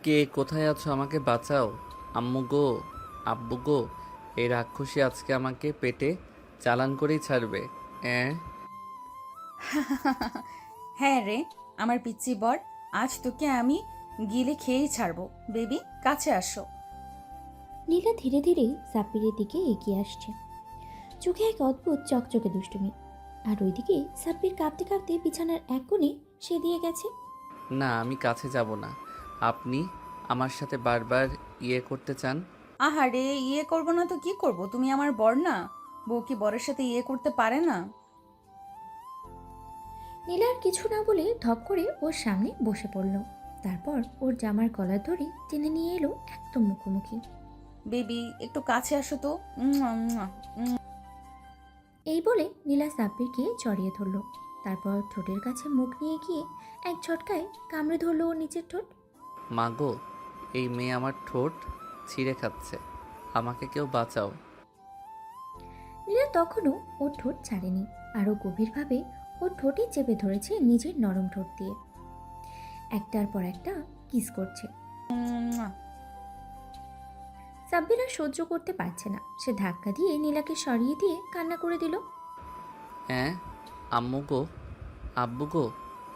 কে কোথায় আছো? আমাকে বাঁচাও। আম্মু গো, আব্বু গো, এই রাক্ষসী আজকে আমাকে পেটে চালান করেই ছাড়বে। অ্যাঁ হ্যাঁ রে, আমার পিচ্চি বর, আজ তোকে আমি গিলে খেয়েই ছাড়বো। বেবি, কাছে আসো। নীলা ধীরে ধীরে সাব্বিরের দিকে এগিয়ে আসছে, চোখে এক অদ্ভুত চকচকে দুষ্টুমি। আর ওইদিকে সাব্বির কাঁপতে কাঁপতে বিছানার এক কোণে সে দিয়ে গেছে। না, আমি কাছে যাব না। আপনি আমার সাথে বারবার করতে চান। আহারে, করবো না তো কি করব? তুমি আমার বর না? বউ কি বরের সাথে করতে পারে না? নীলা আর কিছু না বলে ধপ করে ওর সামনে বসে পড়ল। তারপর ওর জামার কলার ধরে টেনে নিয়ে এলো একদম মুখোমুখি। বেবি, একটু কাছে আসো তো। উম্মুয়া, উম্মুয়া, উম্মুয়া। এই বলে নীলা সাব্বিরকে জড়িয়ে ধরল। তারপর ঠোঁটের কাছে মুখ নিয়ে গিয়ে এক ঝটকায় কামড়ে ধরলো ওর নিচের ঠোঁট। মা গো, এই মেয়ে আমার ঠোঁট ছিঁড়ে খাচ্ছে। আমাকে কেউ বাঁচাও। নীলা তখনও ওর ঠোঁট ছাড়েনি, আরও গভীরভাবে ওর ঠোঁটে চেপে ধরেছে নিজের নরম ঠোঁট দিয়ে। একটার পর একটা কিস করছে। সাব্বির আর সহ্য করতে পারছে না, সে ধাক্কা দিয়ে নীলাকে সরিয়ে দিয়ে কান্না করে দিল। হ্যাঁ, আম্মু গো, আব্বু গো,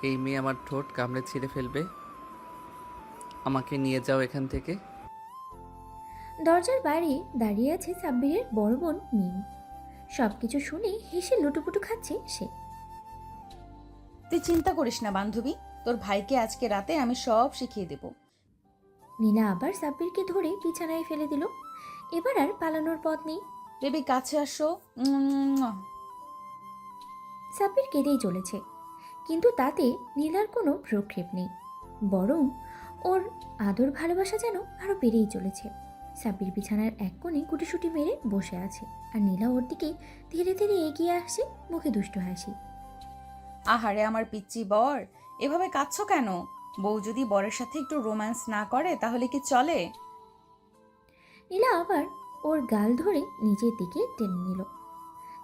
এই মেয়ে আমার ঠোঁট কামড়ে ছিঁড়ে ফেলবে। আমাকে নিয়ে যাও এখান থেকে। দরজার বাইরে দাঁড়িয়ে আছে সাব্বিরের বড় বোন মিম। সবকিছু শুনে হেসে লুটুপুটু খাচ্ছে সে। তুই চিন্তা করিস না বান্ধবী, তোর ভাইকে আজকে রাতে আমি সব শিখিয়ে দেব। নীলা আবার সাব্বিরকে ধরে বিছানায় ফেলে দিল। এবার আর পালানোর পথ নেই। বেবি, কাছে আসো। উম্মুয়া। সাব্বির কেঁদেই চলেছে, কিন্তু তাতে নীলার কোনো ভ্রুক্ষেপ নেই। বরং ওর আদর ভালোবাসা যেন আরো বেড়েই চলেছে। সাব্বির বিছানার এক কোণে গুটিসুটি মেরে বসে আছে, আর নীলা ওর দিকে ধীরে ধীরে এগিয়ে আসছে, মুখে দুষ্টু হাসি। আহারে আমার পিচ্চি বর, এভাবে কাঁদছো কেন? বউ যদি বরের সাথে একটু রোম্যান্স না করে তাহলে কি চলে? নীলা আবার ওর গাল ধরে নিজের দিকে টেনে নিল।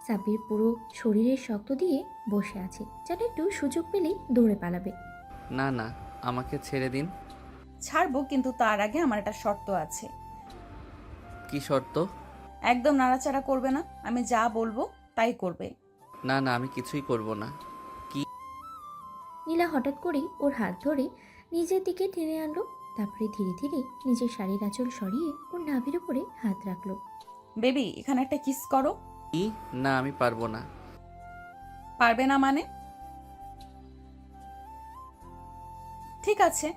সাব্বির পুরো শরীরের শক্ত দিয়ে বসে আছে, যেন একটু সুযোগ পেলেই দৌড়ে পালাবে। না না, আমাকে ছেড়ে দিন। ছাড়বো, কিন্তু তার আগে আমার একটা শর্ত আছে। কি শর্ত? একদম নাড়াচাড়া করবে না, আমি যা বলবো তাই করবে। না না, আমি কিছুই করব না। নীলা হঠাৎ করেই ওর হাত ধরে নিজের দিকে টেনে আনলো। তারপরে ধীরে ধীরে নিজের শাড়ির আঁচল সরিয়ে ওর নাভির উপরে হাত রাখলো। বেবি, এখানে একটা কিস করো। কি? না, আমি পারবো না। পারবে না মানে? ঠিক আছে,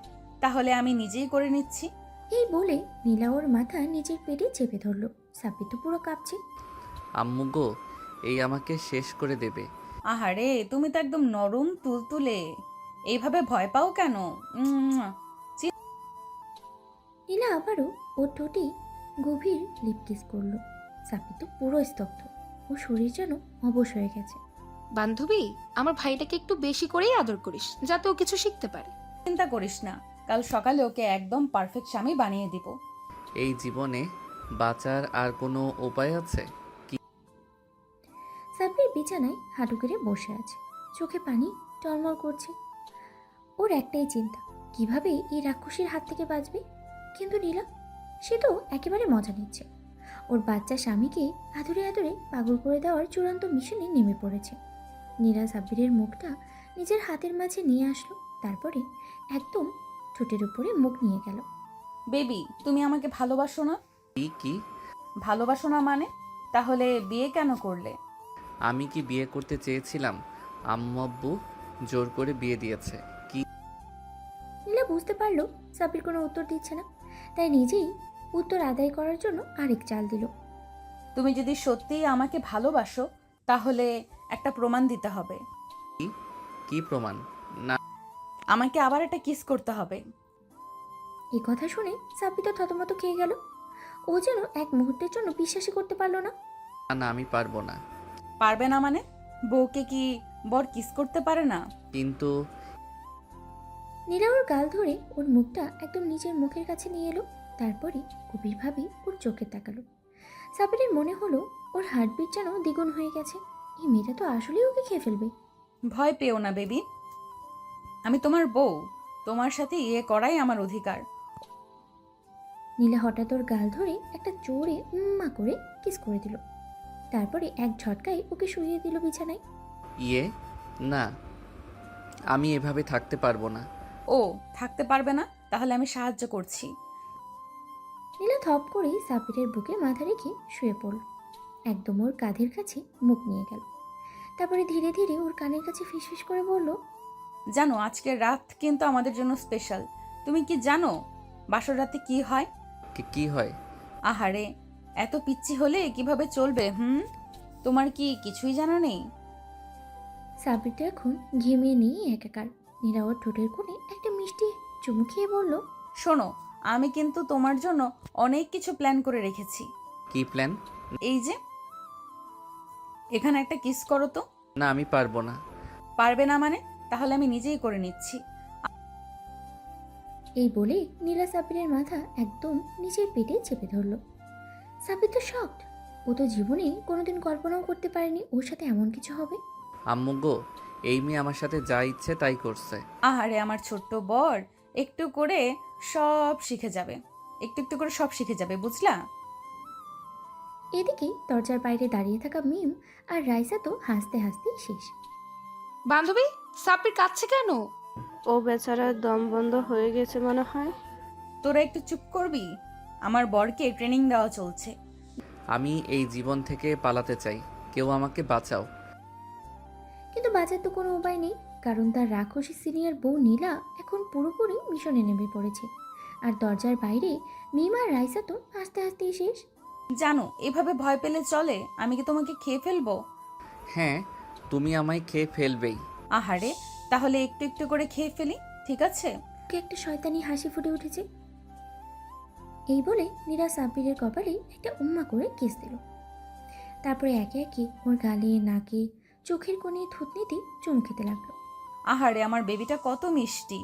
তাহলে আমি নিজেই করে নিচ্ছি। এই বলে নীলা ওর মাথা নিজের পেটে চেপে ধরলো। সাব্বির তো পুরো কাঁপছে। আম্মু গো, এই আমাকে শেষ করে দেবে। আহারে, তুমি তো একদম নরম তুলতুলে, এইভাবে ভয় পাও কেন? উম্মুয়া। নীলা আবারও ওর ঠোঁটে গভীর লিপ কিস করলো। সাব্বির তো পুরো স্তব্ধ, ও শরীর যেন অবশ হয়ে গেছে। বান্ধবী, আমার ভাইটাকে একটু বেশি করেই আদর করিস, যাতে ও কিছু শিখতে পারে। চিন্তা করিস না, কাল সকালে ওকে একদম পারফেক্ট স্বামী বানিয়ে দিব। এই জীবনে বাঁচার আর কোনো উপায় আছে? সাব্বির বিছানায় হাঁটু গেড়ে বসে আছে, চোখে পানি টলমল করছে। ওর একটাই চিন্তা, কিভাবে এই রাক্ষসীর হাত থেকে বাঁচবে। কিন্তু নীলা, সে তো একেবারে মজা নিচ্ছে। ওর বাচ্চা স্বামীকে আদরে আদরে পাগল করে দেওয়ার চূড়ান্ত মিশনে নেমে পড়েছে। নীলা সাব্বিরের মুখটা নিজের হাতের মাঝে নিয়ে আসলো, তারপরে একদম ঠোঁটের উপরে মুখ নিয়ে গেল। বেবি, তুমি আমাকে ভালোবাসো না? কি কি? ভালোবাসো না মানে? তাহলে বিয়ে কেন করলে? আমি কি বিয়ে করতে চেয়েছিলাম? আম্মু আব্বু জোর করে বিয়ে দিয়েছে। কি? নীলা বুঝতে পারলো সাব্বির কোনো উত্তর দিচ্ছে না, তাই নিজেই উত্তর আদায় করার জন্য আরেক চাল দিল। তুমি যদি সত্যিই আমাকে ভালোবাসো তাহলে একটা প্রমাণ দিতে হবে। কি? কি প্রমাণ? না আমাকে আবার একটা কিস করতে হবে। এই কথা শুনে সাব্বির তো থতমত খেয়ে গেল। ও যেন এক মুহূর্তের জন্য বিশ্বাসই করতে পারলো না। না, আমি পারবো না। পারবে না মানে? বউকে কি বর কিস করতে পারে না? কিন্তু নীলা ওর গাল ধরে ওর মুখটা একদম নিজের মুখের কাছে নিয়ে এলো। তারপরে গভীরভাবে ওর চোখে তাকালো। সাব্বিরের মনে হলো ওর হার্টবিট যেন দ্বিগুণ হয়ে গেছে। এই মেয়েটা তো আসলেই ওকে খেয়ে ফেলবে। ভয় পেও না বেবি, আমি তোমার বউ। তোমার সাথে করাই আমার অধিকার। নীলা হঠাৎ ওর গাল ধরে একটা জোরে উম্মা করে কিস করে দিল। তারপরে এক ঝটকায় ওকে শুইয়ে দিল বিছানায়। ইয়ে, না, আমি এভাবে থাকতে পারবো না। ও থাকতে পারবে না, তাহলে আমি সাহায্য করছি। নীলা থপ করে সাব্বিরের বুকে মাথা রেখে শুয়ে পড়ল, একদম ওর কাঁধের কাছে মুখ নিয়ে গেল। তারপরে ধীরে ধীরে ওর কানের কাছে ফিসফিস করে বলল, জানো আজকের রাত কিন্তু আমাদের জন্য স্পেশাল। তুমি কি জানো বাসর রাতে কি হয়? কি হয়? আহারে, এত পিচ্ছি হলে কিভাবে চলবে? তোমার কি কিছুই জানা নেই? সাব্বিরটা এখন ঘেমিয়ে নিয়ে একাকার। নীলা ওর ঠোঁটের কোণে একটা মিষ্টি চুমু খেয়ে বলল, শোনো, আমি কিন্তু তোমার জন্য অনেক কিছু প্ল্যান করে রেখেছি। কি প্ল্যান? এই যে, এখানে একটা কিস করো তো। না, আমি পারবো না। পারবে না মানে? তাহলে আমি নিজেই করে নিচ্ছি। এই বলে নীলা সাব্বিরের মাথা একদম নিচের পেটে চেপে ধরল। সাব্বির তো শকড। ও তো জীবনে কোনোদিন কল্পনাও করতে পারেনি ওর সাথে এমন কিছু হবে। আম্মু গো, এই মেয়ে আমার সাথে যা ইচ্ছে তাই করছে। আহারে আমার ছোট্ট বর, একটু করে সব শিখে যাবে, একটু একটু করে সব শিখে যাবে, বুঝলা? এদিকে দরজার বাইরে দাঁড়িয়ে থাকা মিম আর রাইসা তো হাসতে হাসতেই শেষ। বান্ধবী, সাব্বির কাঁদছে কেন? ও বেচারার দম বন্ধ হয়ে গেছে মনে হয়। তোরা একটু চুপ করবি? আমার বরকে ট্রেনিং দেওয়া চলছে। আমি এই জীবন থেকে পালাতে চাই, কেউ আমাকে বাঁচাও। কিন্তু বাঁচার তো কোনো উপায় নেই, কারণ তার রাক্ষসী সিনিয়র বউ নীলা এখন পুরোপুরি মিশনে নেমে পড়েছে। আর দরজার বাইরে মিম আর রাইসা তো হাসতে হাসতেই শেষ। জানো, এভাবে ভয় পেলে চলে? আমি কি তোমাকে খেয়ে ফেলবো? হ্যাঁ, তুমি আমায় খেয়ে ফেলবেই। আহারে, তাহলে একটু একটু করে খেয়ে ফেলি, ঠিক আছে? ওকে একটা শয়তানি হাসি ফুটে উঠেছে। এই বলে নীরা সাব্বিরের কপালে একটা উম্মা করে কিস দিল। তারপরে একে একে ওর গালে, নাকে, চোখের কোণে, থুতনিতে চুমু খেতে লাগলো। আহারে আমার বেবিটা কত মিষ্টি।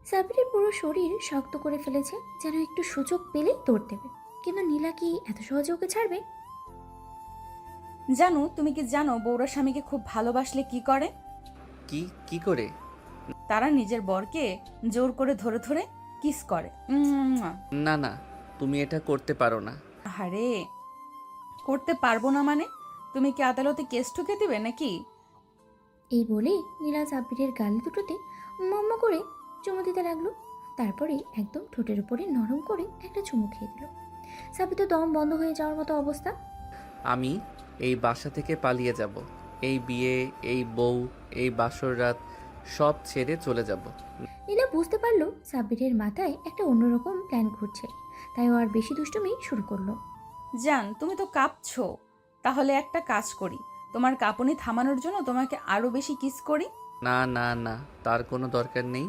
সাব্বিরের পুরো শরীর শক্ত করে ফেলেছে, যেন একটু সুযোগ পেলেই দৌড় দেবে। কিন্তু নীলা কি এত সহজে ওকে ছাড়বে? জানো, তুমি কি জানো বউরা স্বামীকে খুব ভালোবাসলে কি করে? কি কি করে? তারা নিজের বরকে জোর করে ধরে ধরে কিস করে। না না, তুমি এটা করতে পারো না। আহারে, করতে পারবো না মানে? তুমি কি আদালতে কেস ঠুকে দিবে নাকি? এই বলে নীলা সাব্বিরের গালে দুটোতে মম্ম করে চুমু দিতে লাগলো। তারপরে একদম ঠোঁটের উপরে নরম করে একটা চুমু খেয়ে দিল। সাব্বির তো দম বন্ধ হয়ে যাওয়ার মতো অবস্থা। আমি এই বাসা থেকে পালিয়ে যাব। এই বিয়ে, এই বউ, এই বাসর রাত সব ছেড়ে চলে যাব। নীলা বুঝতে পারলো সাব্বিরের মাথায় একটা অন্যরকম প্ল্যান ঘুরছে, তাই ও আর বেশি দুষ্টুমি শুরু করলো। জান, তুমি তো কাঁপছো। তাহলে একটা কাজ করি, তোমার কাঁপুনি থামানোর জন্য তোমাকে আরো বেশি কিস করি। না না না, তার কোনো দরকার নেই।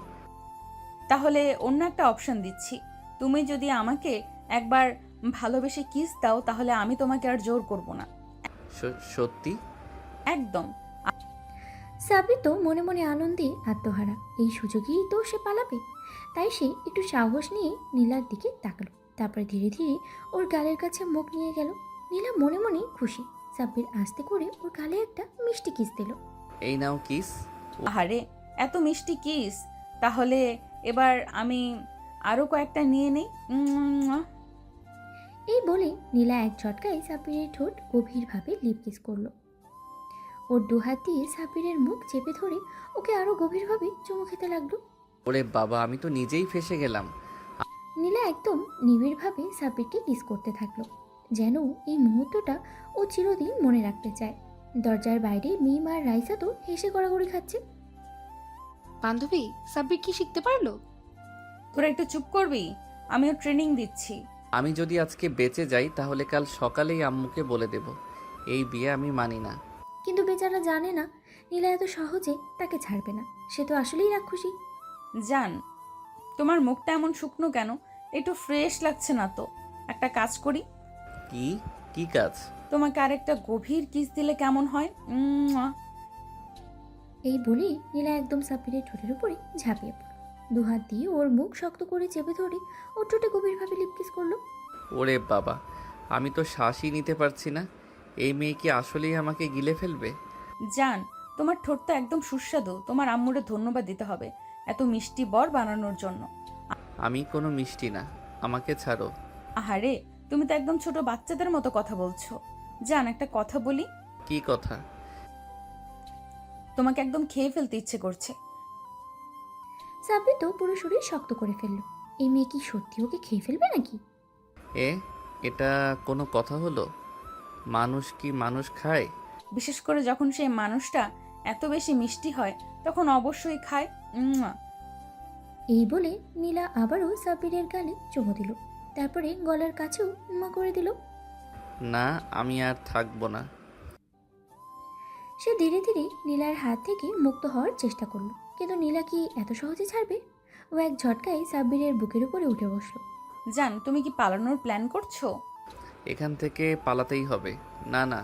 তাহলে অন্য একটা অপশন দিচ্ছি। তুমি যদি আমাকে একবার ভালোবেসে কিস দাও, তাহলে আমি তোমাকে আর জোর করব না। সত্যি? একদম। সাব্বির তো মনে মনে আনন্দে আত্মহারা। এই সুযোগেই তো সে পালাবে। তাই সে একটু সাহস নিয়ে নীলার দিকে তাকালো। তারপরে ধীরে ধীরে ওর গালের কাছে মুখ নিয়ে গেল। নীলা মনে মনে খুশি। সাব্বির আস্তে করে ওর গালে একটা মিষ্টি কিস দিল। এই নাও কিস। আহারে, এত মিষ্টি কিস! তাহলে এবার আমি আরো কয়েকটা নিয়ে নেই। এই বলে নীলা এক ঝটকায় সাব্বিরের ঠোঁট গভীরভাবে লিপ কিস করলো। ওর দুহাত দিয়ে সাব্বিরের মুখ চেপে ধরে ওকে আরো গভীরভাবে চুমু খেতে লাগলো। ওরে বাবা, আমি তো নিজেই ফেসে গেলাম। নীলা একদম নিবিড়ভাবে সাব্বিরকে কিস করতে থাকলো, যেন এই মুহূর্তটা ও চিরদিন মনে রাখতে চায়। দরজার বাইরে মিম আর রাইসা তো হেসে গড়াগড়ি খাচ্ছে। বান্ধবী, সাব্বির কি শিখতে পারলো? তোরা একটু চুপ করবি? আমিও ট্রেনিং দিচ্ছি। আমি যদি আজকে বেঁচে যাই তাহলে কাল সকালেই আম্মুকে বলে দেব এই বিয়ে আমি মানি না। কিন্তু বেচারা জানে না নীলা এত সহজে তাকে ছাড়বে না। সে তো আসলেই রাক্ষসী। জান, তোমার মুখটা এমন শুকনো কেন? একটু ফ্রেশ লাগছে না তো। একটা কাজ করি, কি কি কাজ? তোমাকে আরেকটা গভীর কিস দিলে কেমন হয়? এই বলে নীলা একদম সাব্বিরের ঠোঁটের উপরে ঝাঁপিয়ে পড়ল। দুহাত দিয়ে ওর মুখ শক্ত করে চেপে ধরে ওর ঠোঁটে গভীরভাবে লিপ কিস করলো। ওরে বাবা, আমি তো শ্বাসই নিতে পারছি না। এই মেয়ে কি আসলেই আমাকে গিলে ফেলবে? জান, তোমার ঠোঁটটা একদম সুস্বাদু। তোমার আম্মুরে ধন্যবাদ দিতে হবে এত মিষ্টি বর বানানোর জন্য। আমি কোনো মিষ্টি না, আমাকে ছাড়ো। আহারে, তুমি তো একদম ছোট বাচ্চাদের মতো কথা বলছো। জান, একটা কথা বলি? কি কথা? তোমাকে একদম খেয়ে ফেলতে ইচ্ছে করছে। সাব্বির তো পুরো শরীর শক্ত করে ফেললো। এই মেয়ে কি সত্যি ওকে খেয়ে ফেলবে নাকি? এ এটা কোনো কথা হলো? মানুষ কি মানুষ খায়? বিশেষ করে যখন সেই মানুষটা এত বেশি মিষ্টি হয়, তখন অবশ্যই খায়। উম্মুয়া। এই বলে নীলা আবারও সাব্বিরের গালে চুমু দিল, তারপরে গলার কাছেও উম্মা করে দিল। না, আমি আর থাকবো না। সে ধীরে ধীরে নীলার হাত থেকে মুক্ত হওয়ার চেষ্টা করলো, কিন্তু নীলা কি এত সহজে ছাড়বে? ও এক ঝটকায় সাব্বিরের বুকের উপরে উঠে বসলো। জান, তুমি কি পালানোর প্ল্যান করছো? এখান থেকে পালাতেই হবে। না না,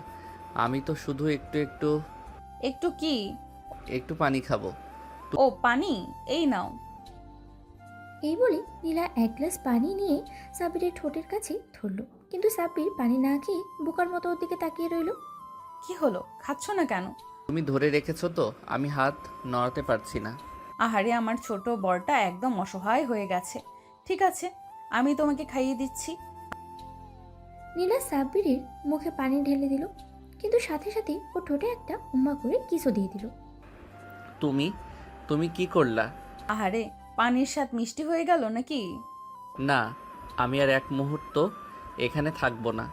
আমি তো শুধু একটু একটু একটু কি? একটু পানি খাবো। ও পানি, এই নাও। এই বলে নীলা এক গ্লাস পানি নিয়ে সাব্বিরের ঠোঁটের কাছে ধরলো, কিন্তু সাব্বির পানি না খেয়ে বোকার মতো ওর দিকে তাকিয়ে রইলো। কি হলো, খাচ্ছ না কেন? তুমি ধরে রেখেছো তো, আমি হাত নড়াতে পারছি না। আহারে, আমার ছোট বরটা একদম অসহায় হয়ে গেছে। ঠিক আছে, আমি তোমাকে খাইয়ে দিচ্ছি। নীলা সাব্বিরের মুখে পানি ঢেলে দিল, কিন্তু সাথে সাথে ও ঠোঁটে একটা উম্মা করে কিসও দিয়ে দিল। তুমি তুমি কি করলা? আহারে, পানির স্বাদ মিষ্টি হয়ে গেল নাকি? না, আমি আর এক মুহূর্ত এখানে থাকবো না।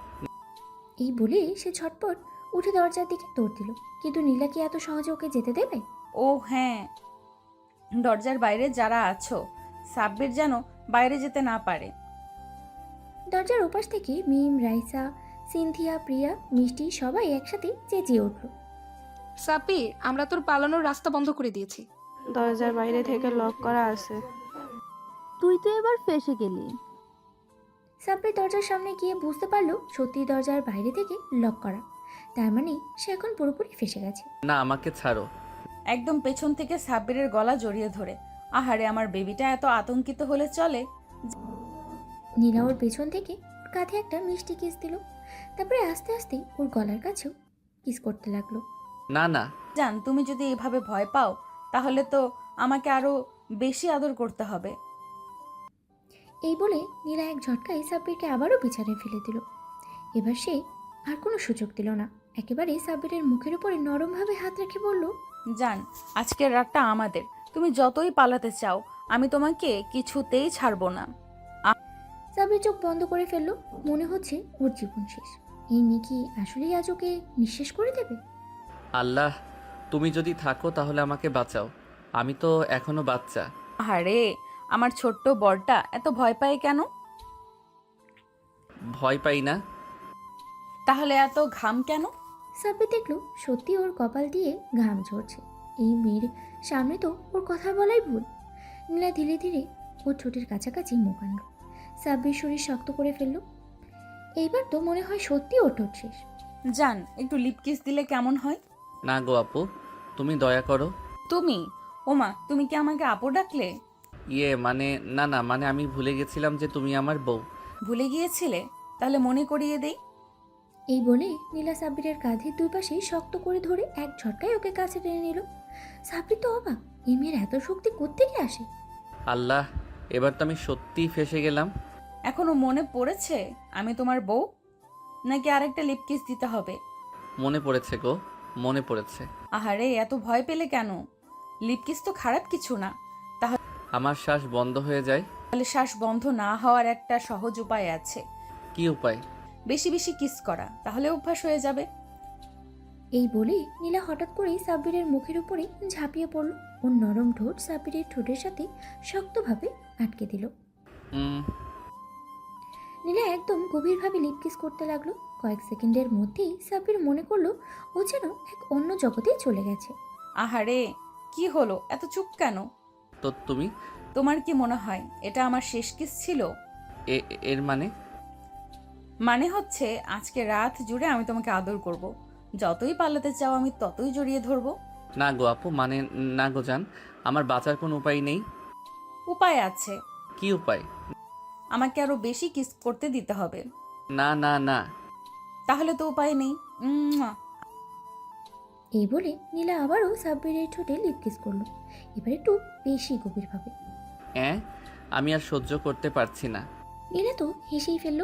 এই বলে সে ঝটপট উঠে দরজার দিকে দৌড় দিল, কিন্তু নীলা কি এত সহজে ওকে যেতে দেবে? ও হ্যাঁ, দরজার বাইরে যারা আছো, সাব্বির যেন বাইরে যেতে না পারে। দরজার ওপাশ থেকে মিম, রাইসা, সিনথিয়া, প্রিয়া, মিষ্টি সবাই একসাথে চেঁচিয়ে উঠল। সাব্বির, আমরা তোর পালানোর রাস্তা বন্ধ করে দিয়েছি। দরজার বাইরে থেকে লক করা আছে। তুই তো এবার ফেঁসে গেলি। সাব্বির দরজার সামনে গিয়ে বুঝতে পারলো সত্যি দরজার বাইরে থেকে লক করা, তার মানে সে এখন পুরোপুরি ফেঁসে গেছে। না, আমাকে ছাড়ো। একদম পেছন থেকে সাব্বিরের গলা জড়িয়ে ধরে। আহারে, আমার বেবিটা এত আতঙ্কিত হলে চলে? নীলা ওর পেছন থেকে ওর কাঁধে একটা মিষ্টি কিস দিল, তারপরে আস্তে আস্তে ওর গলার কাছেও কিস করতে লাগলো। না না, জান, তুমি যদি এভাবে ভয় পাও, তাহলে তো আমাকে আরো বেশি আদর করতে হবে। এই বলে নীলা এক ঝটকায় সাব্বিরকে আবারও বিছানায় ফেলে দিল। এবার সে আর কোনো সুযোগ দিল না, একেবারে সাব্বিরের মুখের উপরে নরমভাবে হাত রেখে বলল, জান, আজকের রাতটা আমাদের। তুমি যতই পালাতে চাও, আমি তোমাকে কিছুতেই ছাড়বো না। সাব্বির চোখ বন্ধ করে ফেললো, মনে হচ্ছে ওর জীবন শেষ। এই মেয়ে কি আসলেই আজ ওকে নিঃশেষ করে দেবে? আল্লাহ, তুমি যদি থাকো তাহলে আমাকে বাঁচাও। আমি তো এখনো বাচ্চা। আরে, আমার ছোট্ট বরটা এত ভয় পায় কেন? ভয় পাই না। তাহলে এত ঘাম কেন? সাব্বির দেখলো সত্যি ওর কপাল দিয়ে ঘাম ঝরছে। এই মেয়ের সামনে তো ওর কথা বলাই ভুল। নীলা ধীরে ধীরে ওর ঠোঁটের কাছাকাছি মুখ আনলো, সাব্বির শরীর শক্ত করে ফেললো। এইবার তো মনে হয় সত্যি ওর ঠোঁট শেষ। জান, একটু লিপ কিস দিলে কেমন হয়? না গো আপু, তুমি দয়া করো। তুমি? ওমা, তুমি কি আমাকে আপু ডাকলে? মানে না না, মানে আমি ভুলে গেছিলাম যে তুমি আমার বউ। ভুলে গিয়েছিলে? তাহলে মনে করিয়ে দেই। এই বলে নীলা সাব্বিরের কাঁধে দুই পাশে শক্ত করে ধরে এক ঝটকায় ওকে কাছে টেনে নিল। সাব্বির তো অবাক, এই মেয়ের এত শক্তি কোত্থেকে আসে? আল্লাহ, এবার তো আমি সত্যিই ফেঁসে গেলাম। এখনো মনে পড়েছে আমি তোমার বউ? নাকি আরেকটা লিপ কিস দিতে হবে? মনে পড়েছে গো, মনে পড়েছে। আহারে, এত ভয় পেলে কেন? লিপ কিস তো খারাপ কিছু না। আমার শ্বাস বন্ধ হয়ে যায়। তাহলে শ্বাস বন্ধ না হওয়ার একটা সহজ উপায় আছে। কি উপায়? বেশি বেশি কিস করা, তাহলে অভ্যাস হয়ে যাবে। এই বলে নীলা হঠাৎ করেই সাব্বিরের মুখের উপরে ঝাঁপিয়ে পড়ল। ওর নরম ঠোঁট সাব্বিরের ঠোঁটের সাথে শক্তভাবে আটকে দিল। উম, নীলা একদম গভীরভাবে লিপ কিস করতে লাগলো। কয়েক সেকেন্ডের মধ্যেই সাব্বির মনে করলো ও যেন এক অন্য জগতেই চলে গেছে। আহারে, কি হলো, এত চুপ কেন? তো তুমি তোমার কি মনে হয় এটা আমার শেষ কিস ছিল? এর মানে? মানে হচ্ছে আজকে রাত জুড়ে আমি তোমাকে আদর করব। যতই পালাতে চাও আমি ততই জড়িয়ে ধরবো। না গো আপু, মানে না গো জান, আমার বাঁচার কোনো উপায় নেই। উপায় আছে। কি উপায়? আমাকে আরো বেশি কিস করতে দিতে হবে। না না না। তাহলে তো উপায় নেই। উম্মুয়া। এই বলে নীলা আবারও সাব্বিরের ঠোঁটে লিপ কিস করলো, এবার একটু বেশি গভীরভাবে। আমি আর সহ্য করতে পারছি না। নীলা তো হেসেই ফেলল।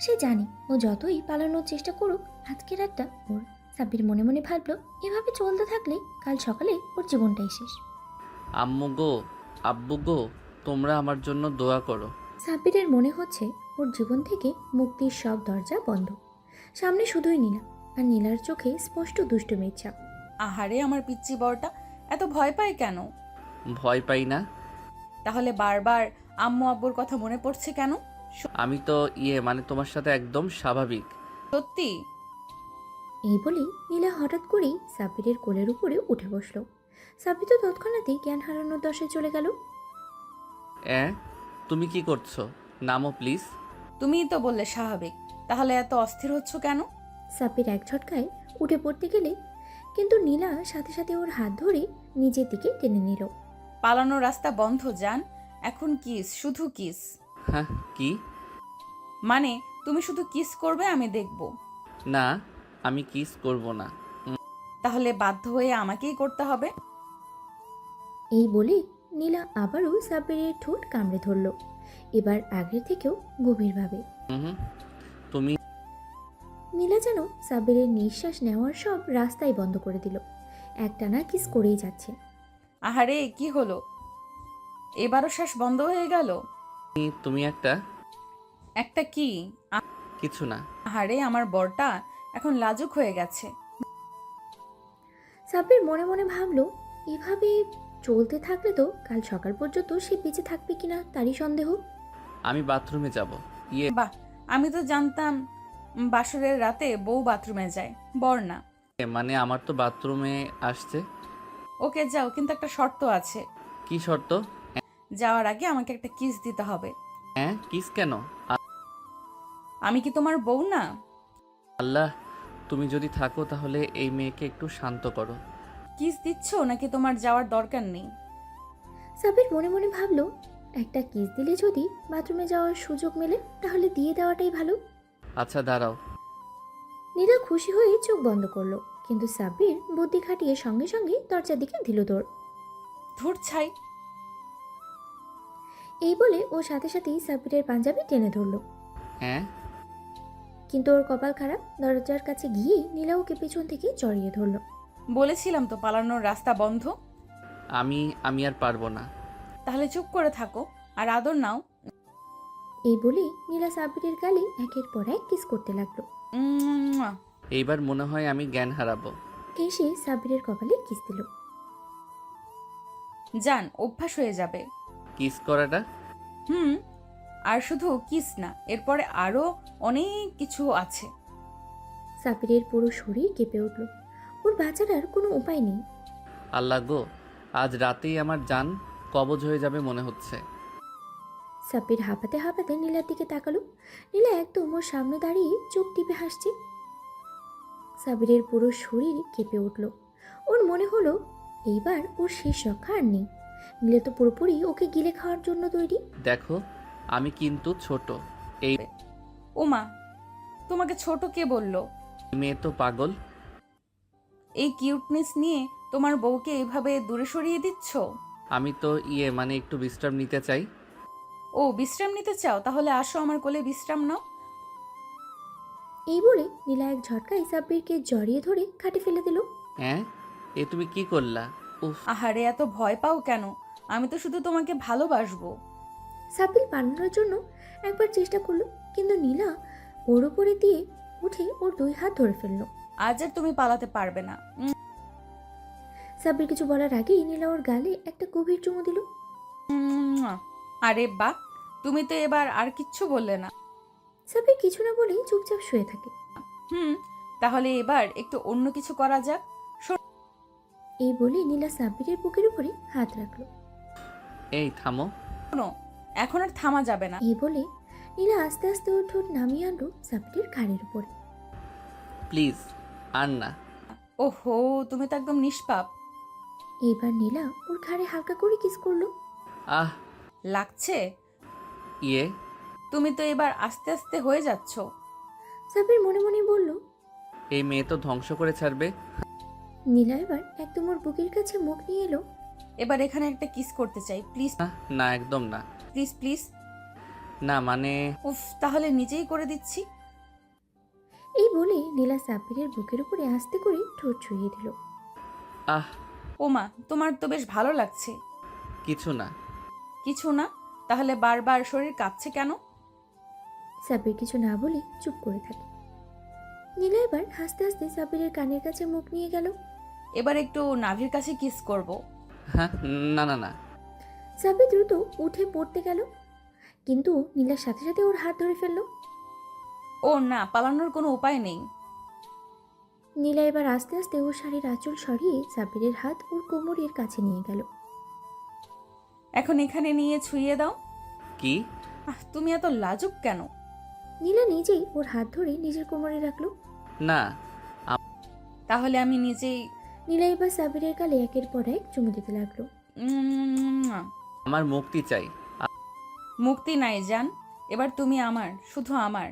সে জানে ও যতই পালানোর চেষ্টা করুক আজকে রাতটা ওর। সাব্বির মনে মনে ভাবল এভাবে চলতে থাকলে কাল সকালে ওর জীবনটাই শেষ। আম্মু গো, আব্বু গো, তোমরা আমার জন্য দোয়া করো। সাব্বিরের মনে হচ্ছে ওর জীবন থেকে মুক্তির সব দরজা বন্ধ। সামনে শুধুই নীলা, আর নীলার চোখে স্পষ্ট দুষ্টুমির ছাপ। আহারে আমার পিচ্চি বরটা এত ভয় পায় কেন? ভয় পাই না। তাহলে বারবার আম্মু আব্বুর কথা মনে পড়ছে কেন? আমি তো মানে তোমার সাথে একদম স্বাভাবিক। সত্যি? এই বলেই নীলা হঠাৎ করেই সাব্বিরের কোলের উপরে উঠে বসল। সাব্বির তো তৎক্ষণাৎই জ্ঞান হারানোর দশায় চলে গেল। তুমি কি করছো? নামো প্লিজ। তুমিই তো বললে স্বাভাবিক, তাহলে এত অস্থির হচ্ছ কেন? সাব্বির এক ঝটকায় উঠে পড়তে গেলে কিন্তু নীলা সাথে সাথে ওর হাত ধরে নিজের দিকে টেনে নিল। পালানোর রাস্তা বন্ধ জান, এখন কিস, শুধু কিস। হ্যাঁ, কি? মানে তুমি শুধু কিস করবে, আমি দেখব। না, আমি কিস করব না। তাহলে বাধ্য হয়ে আমাকেই করতে হবে। এই বলে নীলা আবারও সাব্বিরের ঠোঁট কামড়ে ধরল, এবার আগের থেকেও গভীরভাবে। হুম, তুমি নীলা যেন সাব্বিরের নিঃশ্বাস নেওয়ার সব রাস্তাই বন্ধ করে দিল। একটানা কিস করেই যাচ্ছে। আহারে কি হলো, এবারও শ্বাস বন্ধ হয়ে গেল? তুমি একটা একটা কি? কিছু না। আহারে আমার বরটা এখন লাজুক হয়ে গেছে। সাব্বির মনে মনে ভাবলো এভাবে চলতে থাকলে তো কাল সকাল পর্যন্ত সে বেঁচে থাকবে কিনা তারই সন্দেহ। আমি বাথরুমে যাব। বাহ, আমি তো জানতাম বাসরের রাতে বউ বাথরুমে যায়, বর না। মানে আমার তো বাথরুমে আসছে। ওকে যাও, কিন্তু একটা শর্ত আছে। কি শর্ত? যাওয়ার আগে আমাকে একটা কিস দিতে হবে। কিস কেন? আমি কি তোমার বউ না? আল্লাহ, তুমি যদি থাকো তাহলে এই মেয়েকে একটু শান্ত করো। কিস দিচ্ছ নাকি তোমার যাওয়ার দরকার নেই? সাব্বির মনে মনে ভাবলো একটা কিস দিলে যদি বাথরুমে যাওয়ার সুযোগ মেলে তাহলে দিয়ে দেওয়াটাই ভালো। আচ্ছা দাঁড়াও। নীলা খুশি হয়ে চোখ বন্ধ করলো, কিন্তু সাব্বির বুদ্ধি খাটিয়ে সঙ্গে সঙ্গে দরজার দিকে দিল দৌড়। ধুর ছাই। এই বলে ও সাথে সাথেই সাব্বিরের পাঞ্জাবি টেনে ধরলো। হ্যাঁ, কিন্তু ওর কপাল খারাপ, দরজার কাছে গিয়েই নীলা ওকে পেছন থেকে জড়িয়ে ধরলো। বলেছিলাম তো পালানোর রাস্তা বন্ধ। আমি আর পারবো না। তাহলে চুপ করে থাকো আর আদর নাও। এই বলেই নীলা সাব্বিরের গালে একের পর এক কিস করতে লাগলো। উম্মুয়া। এইবার মনে হয় আমি জ্ঞান হারাবো। এসে সাব্বিরের কপালে কিস দিল। জান, অভ্যাস হয়ে যাবে। কিস করাটা? হুম, আর শুধু কিস না, এরপরে আরো অনেক কিছু আছে। সাব্বিরের পুরো শরীর কেঁপে উঠল। ওর বাঁচার আর কোনো উপায় নেই। আল্লাহ গো, আজ রাতেই আমার জান কবজ হয়ে যাবে মনে হচ্ছে। সাব্বির হাঁপাতে হাঁপাতে নীলার দিকে তাকালো। নীলা একদম ওর সামনে দাঁড়িয়ে চোখ টিপে হাসছে। সাব্বিরের পুরো শরীর কেঁপে উঠল। ওর মনে হলো এইবার ওর শেষ রক্ষা আর নেই। নীলা তো পুরোপুরি ওকে গিলে খাওয়ার জন্য তৈরি। দেখো, আমি কিন্তু ছোট। এই ওমা, তোমাকে ছোট কে বললো? মেয়ে তো পাগল। এই কিউটনেস নিয়ে তোমার বউকে এইভাবে দূরে সরিয়ে দিচ্ছ? আমি তো মানে একটু বিশ্রাম নিতে চাই। ও, বিশ্রাম নিতে চাও? তাহলে আসো আমার কোলে বিশ্রাম নাও। এই বলে নীলা এক ঝটকায় সাব্বিরকে জড়িয়ে ধরে খাটে ফেলে দিল। এ তুমি কি করলা? উফ, আহারে এত ভয় পাও কেন? আমি তো শুধু তোমাকে ভালোবাসবো। সাব্বির পালানোর জন্য একবার চেষ্টা করলো, কিন্তু নীলা ওর উপরে দিয়ে উঠে ওর দুই হাত ধরে ফেললো। আজ আর তুমি পালাতে পারবে না। সাব্বির কিছু বলার আগেই নীলা ওর গালে একটা গভীর চুমু দিল। আরে বাহ, তুমি তো এবার আর কিচ্ছু বললে না। সাব্বির কিছু না বলেই চুপচাপ শুয়ে থাকে। তাহলে এবার একটু অন্য কিছু করা যাক। এই বলে নীলা সাব্বিরের বুকের উপরে হাত রাখলো। এই থামো। শোনো, এখন আর থামা যাবে না। এই বলে নীলা আস্তে আস্তে ওর ঠোঁট নামিয়ে আনলো সাব্বিরের ঘাড়ের উপরে। প্লিজ, আর না। ওহো, তুমি তো একদম নিষ্পাপ। এইবার নীলা ওর ঘাড়ে হালকা করে কিস করলো। আহ, লাগছে? ইয়ে তুমি তো এবার আস্তে আস্তে হয়ে যাচ্ছ। সাব্বির মনে মনে বলল। এই মেয়ে তো ধ্বংস করে ছাড়বে। নীলা এবার একদম ওর বুকের কাছে মুখ নিয়ে এলো। এবার এখানে একটা কিস করতে চাই, প্লিজ। না, একদম না। Please please. না মানে উফ, তাহলে নিজেই করে দিচ্ছি। এই বলে নীলা সাব্বিরের বুকের উপরে আস্তে করে ঠোঁট ছুঁয়ে দিল। আহ ওমা, তোমার তো বেশ ভালো লাগছে। কিছু না। কিছু না? তাহলে বারবার শরীর কাঁপছে কেন? সাব্বির কিছু না বলে চুপ করে থাকে। নীলা এবার হাসতে হাসতে সাব্বিরের কানের কাছে মুখ নিয়ে গেল। এবার একটু নাভির কাছে কিস করব। হ্যাঁ, না না না। সাব্বির দ্রুত উঠে পড়তে গেল, কিন্তু নীলার সাথে সাথে ওর হাত ধরে ফেলল। ও না, পালানোর কোনো উপায় নেই। নীলা এবার আস্তে আস্তে ওর শাড়ির আঁচল সরিয়ে সাব্বিরের হাত ওর কোমরের কাছে নিয়ে গেল। এখন এখানে নিয়ে ছুঁয়ে দাও। কি? তুমি এত লাজুক কেন? নীলা নিজেই ওর হাত ধরে নিজের কোমরে রাখলো। না। তাহলে আমি নিজেই। নীলা এবার সাব্বিরের গালে একের পর এক চুমু দিতে লাগলো। আমার মুক্তি চাই। মুক্তি নাই জান, এবার তুমি আমার, শুধু আমার।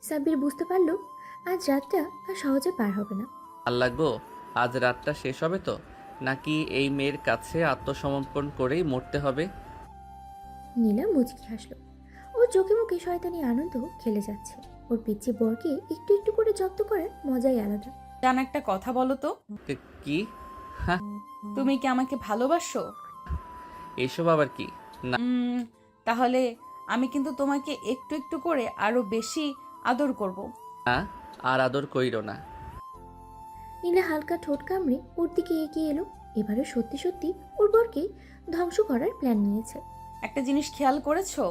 সাব্বির বুঝতে পারলো আজ রাতটা আর সহজে পার হবে না। আল্লাহ গো, আজ রাতটা শেষ হবে তো, নাকি এই মেয়ের কাছে আত্মসমর্পণ করেই মরতে হবে? নীলা মুচকি হাসলো। ওর চোখে মুখে শয়তানি আনন্দ খেলে যাচ্ছে। ওর পিচ্ছি বরকে একটু একটু করে জব্দ করার মজাই আলাদা। জান, একটা কথা বলো তো, কি? হ্যাঁ, তুমি কি আমাকে ভালোবাসো? এসব আবার কি? না। তাহলে আমি কিন্তু তোমাকে একটু একটু করে আরো বেশি আদর করব। না, আর আদর কইরো না। নীলা হালকা ঠোঁট কামড়ে ওর দিকে এগিয়ে এলো। এবারে সত্যি সত্যি ওর বরকে ধ্বংস করার প্ল্যান নিয়েছে। একটা জিনিস খেয়াল করেছো?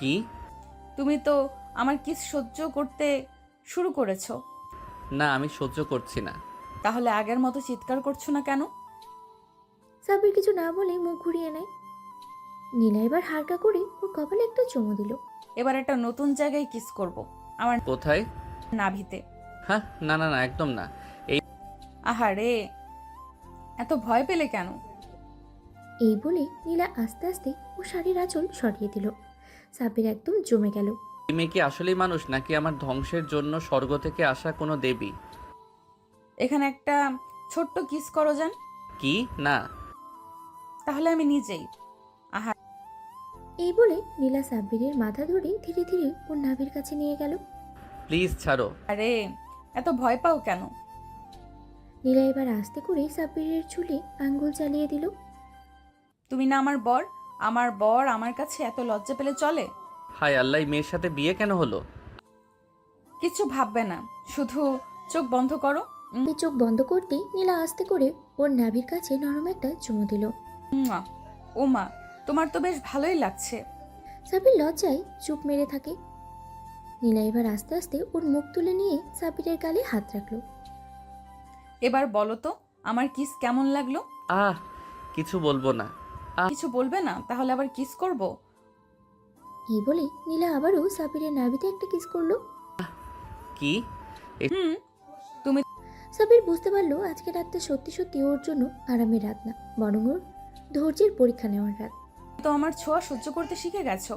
কি? তুমি তো আমার কিস সহ্য করতে শুরু করেছো। না, আমি সহ্য করছি না। তাহলে আগের মতো চিৎকার করছো না কেন? সাব্বির কিছু না বলে মুখ ঘুরিয়ে নেয়। নীলা এবার হালকা করে ওর কপালে একটা চুমু দিল। এবার একটা নতুন জায়গায় কিস করব, আমার কোথায়? নাভিতে। হ্যাঁ, না না না, একদম না। আহারে, এত ভয় পেলে কেন? এই বলে নীলা আস্তে আস্তে ও শাড়ির আঁচল সরিয়ে দিল। সাব্বির একদম জমে গেল। এই মেয়ে কি আসলেই মানুষ, নাকি আমার ধ্বংসের জন্য স্বর্গ থেকে আসা কোনো দেবী? এখানে একটা ছোট্ট কিস করো যান। কি? না। তাহলে আমি নিজেই। এই বলে নীলা সাব্বিরের মাথা ধরে ধীরে ধীরে ওর নাভির কাছে নিয়ে গেল। প্লিজ ছাড়ো। আরে, এত ভয় পাও কেন? নীলা এবার আস্তে করে সাব্বিরের চুলে আঙ্গুল চালিয়ে দিল। তুমি না আমার বর, আমার বর আমার কাছে এত লজ্জা পেলে চলে? হায় আল্লাহ, এই মেয়ের সাথে বিয়ে কেন হলো? কিছু ভাববে না, শুধু চোখ বন্ধ করো। এই চোখ বন্ধ করতেই নীলা আস্তে করে ওর নাভির কাছে নরম একটা চুমু দিল। মুয়া। ও মা, তোমার তো বেশ ভালোই লাগছে। সাব্বির লজ্জায় চুপ মেরে থাকে। নীলা এবার আস্তে আস্তে ওর মুখ তুলে নিয়ে সাব্বিরের গালে হাত রাখলো। এবার বলো তো, আমার কিস কেমন লাগলো? আহ, কিছু বলবো না। কিছু বলবে না? তাহলে আবার কিস করব। এই বলে নীলা আবারও সাব্বিরের নাভিতে একটা কিস করলো। কি? হুম। সাব্বির বুঝতে পারলো আজকে রাতটা সত্যি সত্যি ওর জন্য আরামের রাত না, বরং ওর ধৈর্যের পরীক্ষা নেওয়ার রাত। তো আমার ছোঁয়া সহ্য করতে শিখে গেছো।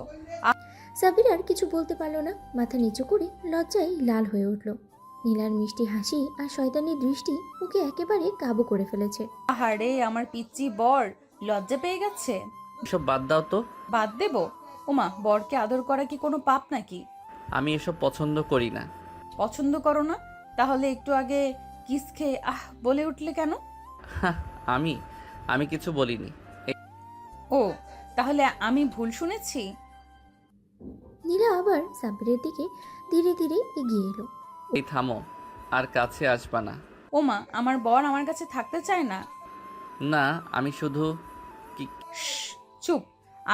সাব্বির আর কিছু বলতে পারলো না। মাথা নিচু করে লজ্জায় লাল হয়ে উঠল। নীলার মিষ্টি হাসি আর শয়তানি দৃষ্টি ওকে একেবারে কাবু করে ফেলেছে। আহারে, আমার পিচ্চি বর লজ্জা পেয়ে গেছে। এসব বাদ দাও তো। বাদ দেব? ওমা, বরকে আদর করা কি কোনো পাপ নাকি? আমি এসব পছন্দ করি না। পছন্দ করো না? তাহলে একটু আগে কিস খেয়ে বলে উঠলে কেন? হ্যাঁ, আমি কিছু বলিনি। ও, তাহলে আমি ভুল শুনেছি। নীলা আবার সাব্বিরের দিকে ধীরে ধীরে এগিয়ে এলো। এই থামো, আর কাছে আসবা না। ওমা, আমার বর আমার কাছে থাকতে চায় না। না, আমি শুধু শ্শ্, চুপ।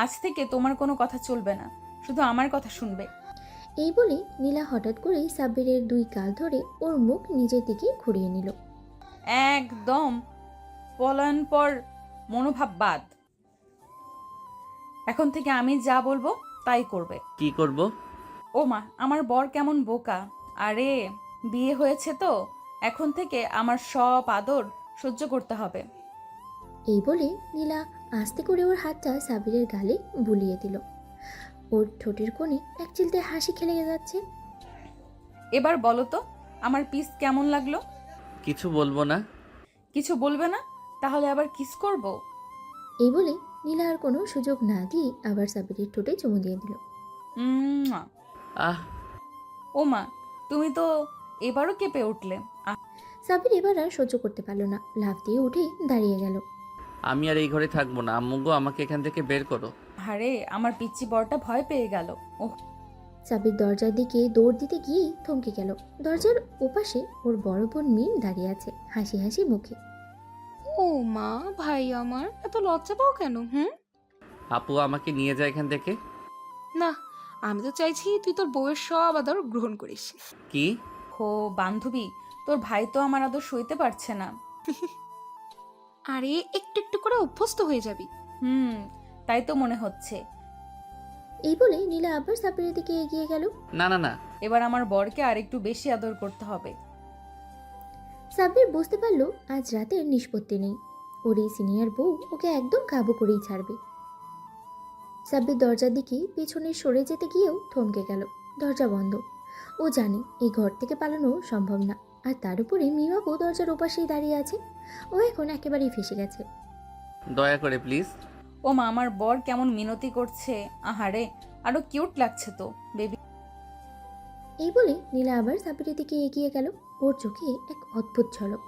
আজ থেকে তোমার কোনো কথা চলবে না, শুধু আমার কথা শুনবে। এই বলে নীলা হঠাৎ করেই সাব্বিরের দুই গাল ধরে ওর মুখ নিজের দিকে ঘুরিয়ে নিল। একদম পলায়নপর মনোভাব বাদ। এখন থেকে আমি যা বলবো তাই করবে। কি করব? ওমা, আমার বর কেমন বোকা। আরে, বিয়ে হয়েছে তো, এখন থেকে আমার সব আদর সহ্য করতে হবে। এই বলে নীলা আস্তে করে ওর হাতটা সাব্বিরের গালে বুলিয়ে দিল। ওর ঠোঁটের কোণে এক চিলতে হাসি খেলে যাচ্ছে। এবার বলো তো, আমার পিস কেমন লাগলো? কিছু বলবো না। কিছু বলবে না? তাহলে আবার কিস করব। এই বলে নীলা আর কোনো সুযোগ না দিয়ে আবার সাবিরের ঠোঁটে চুমু দিয়ে দিল। উম্মুয়া। আহ ও মা, তুমি তো এবারও কেঁপে উঠলে। সাবির এবার আর সহ্য করতে পারল না, লাফ দিয়ে উঠে দাঁড়িয়ে গেল। আমি আর এই ঘরে থাকবো না, আম্মু গো আমাকে এখান থেকে বের করো। আরে আমার পিচ্চি বরটা ভয় পেয়ে গেল। ওহ, সাবির দরজার দিকে দৌড় দিতে গিয়েই থমকে গেল। দরজার ওপাশে ওর বড় বোন মিম দাঁড়িয়ে আছে, হাসি হাসি মুখে। ও মা, ভাই আমার এত লজ্জা পাও কেন? আপু আমাকে নিয়ে যায় এখান থেকে। না, আমি তো চাইছি তুই তোর বউয়ের সব আদর গ্রহণ করিস। কি? হো বান্ধবী, তোর ভাই তো আমার আদর সইতে পারছে না। আরে একটু একটু করে অভ্যস্ত হয়ে যাবি। তাই তো মনে হচ্ছে। এই বলে নীলা আবার সাবিরের দিকে এগিয়ে গেল। না না না। এবার আমার বরকে আর একটু বেশি আদর করতে হবে। সাব্বির বুঝতে পারলো আজ রাতের নিষ্পত্তি নেই। ওর এই সিনিয়র বউ ওকে একদম কাবু করেই ছাড়বে। সাব্বির দরজার দিকে পিছনে সরে যেতে গিয়েও থমকে গেল। দরজা বন্ধ। ও জানে এই ঘর থেকে পালানো সম্ভব না। আর তার উপরে মিমাপু দরজার ওপাশেই দাঁড়িয়ে আছে। ও এখন একেবারেই ফেসে গেছে। দয়া করে প্লিজ। ও মা, আমার বর কেমন মিনতি করছে। আহারে, আরো কিউট লাগছে তো বেবি। এই বলে নীলা আবার সাব্বিরের দিকে এগিয়ে গেল। ওর চোখে এক অদ্ভুত ঝলক।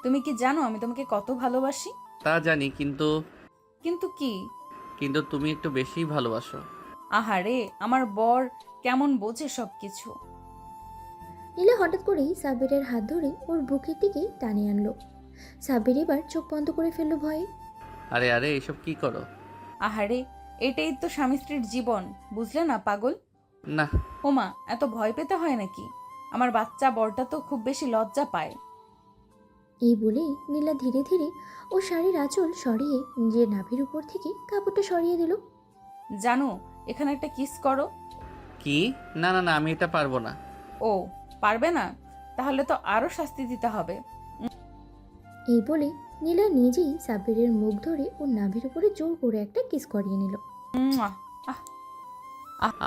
তুমি কি জানো আমি তোমাকে কত ভালোবাসি? তা জানি, কিন্তু কিন্তু কি? কিন্তু তুমি একটু বেশিই ভালোবাসো। আহারে, আমার বর কেমন বোঝে সবকিছু। নীলা হঠাৎ করেই সাব্বিরের হাত ধরে ওর বুকের দিকে টানে আনলো। সাব্বির এবার চোখ বন্ধ করে ফেললো ভয়ে। আরে আরে এসব কি করো? আহারে, এটাই তো স্বামী স্ত্রীর জীবন, বুঝলে না পাগল? না। ওমা, এত ভয় পেতে হয় নাকি? আমার বাচ্চা বরটা তো খুব বেশি লজ্জা পায়। এই বলেই নীলা ধীরে ধীরে ও শাড়ির আঁচল সরিয়ে নিজের নাভির উপর থেকে কাপড়টা সরিয়ে দিল। জানো, এখানে একটা কিস করো। কি? না না না, আমি এটা পারবো না। ও, পারবে না? তাহলে তো আরো শাস্তি দিতে হবে। এই বলে নীলা নিজেই সাব্বিরের মুখ ধরে ওর নাভির উপরে জোর করে একটা কিস করিয়ে নিল। মুয়া।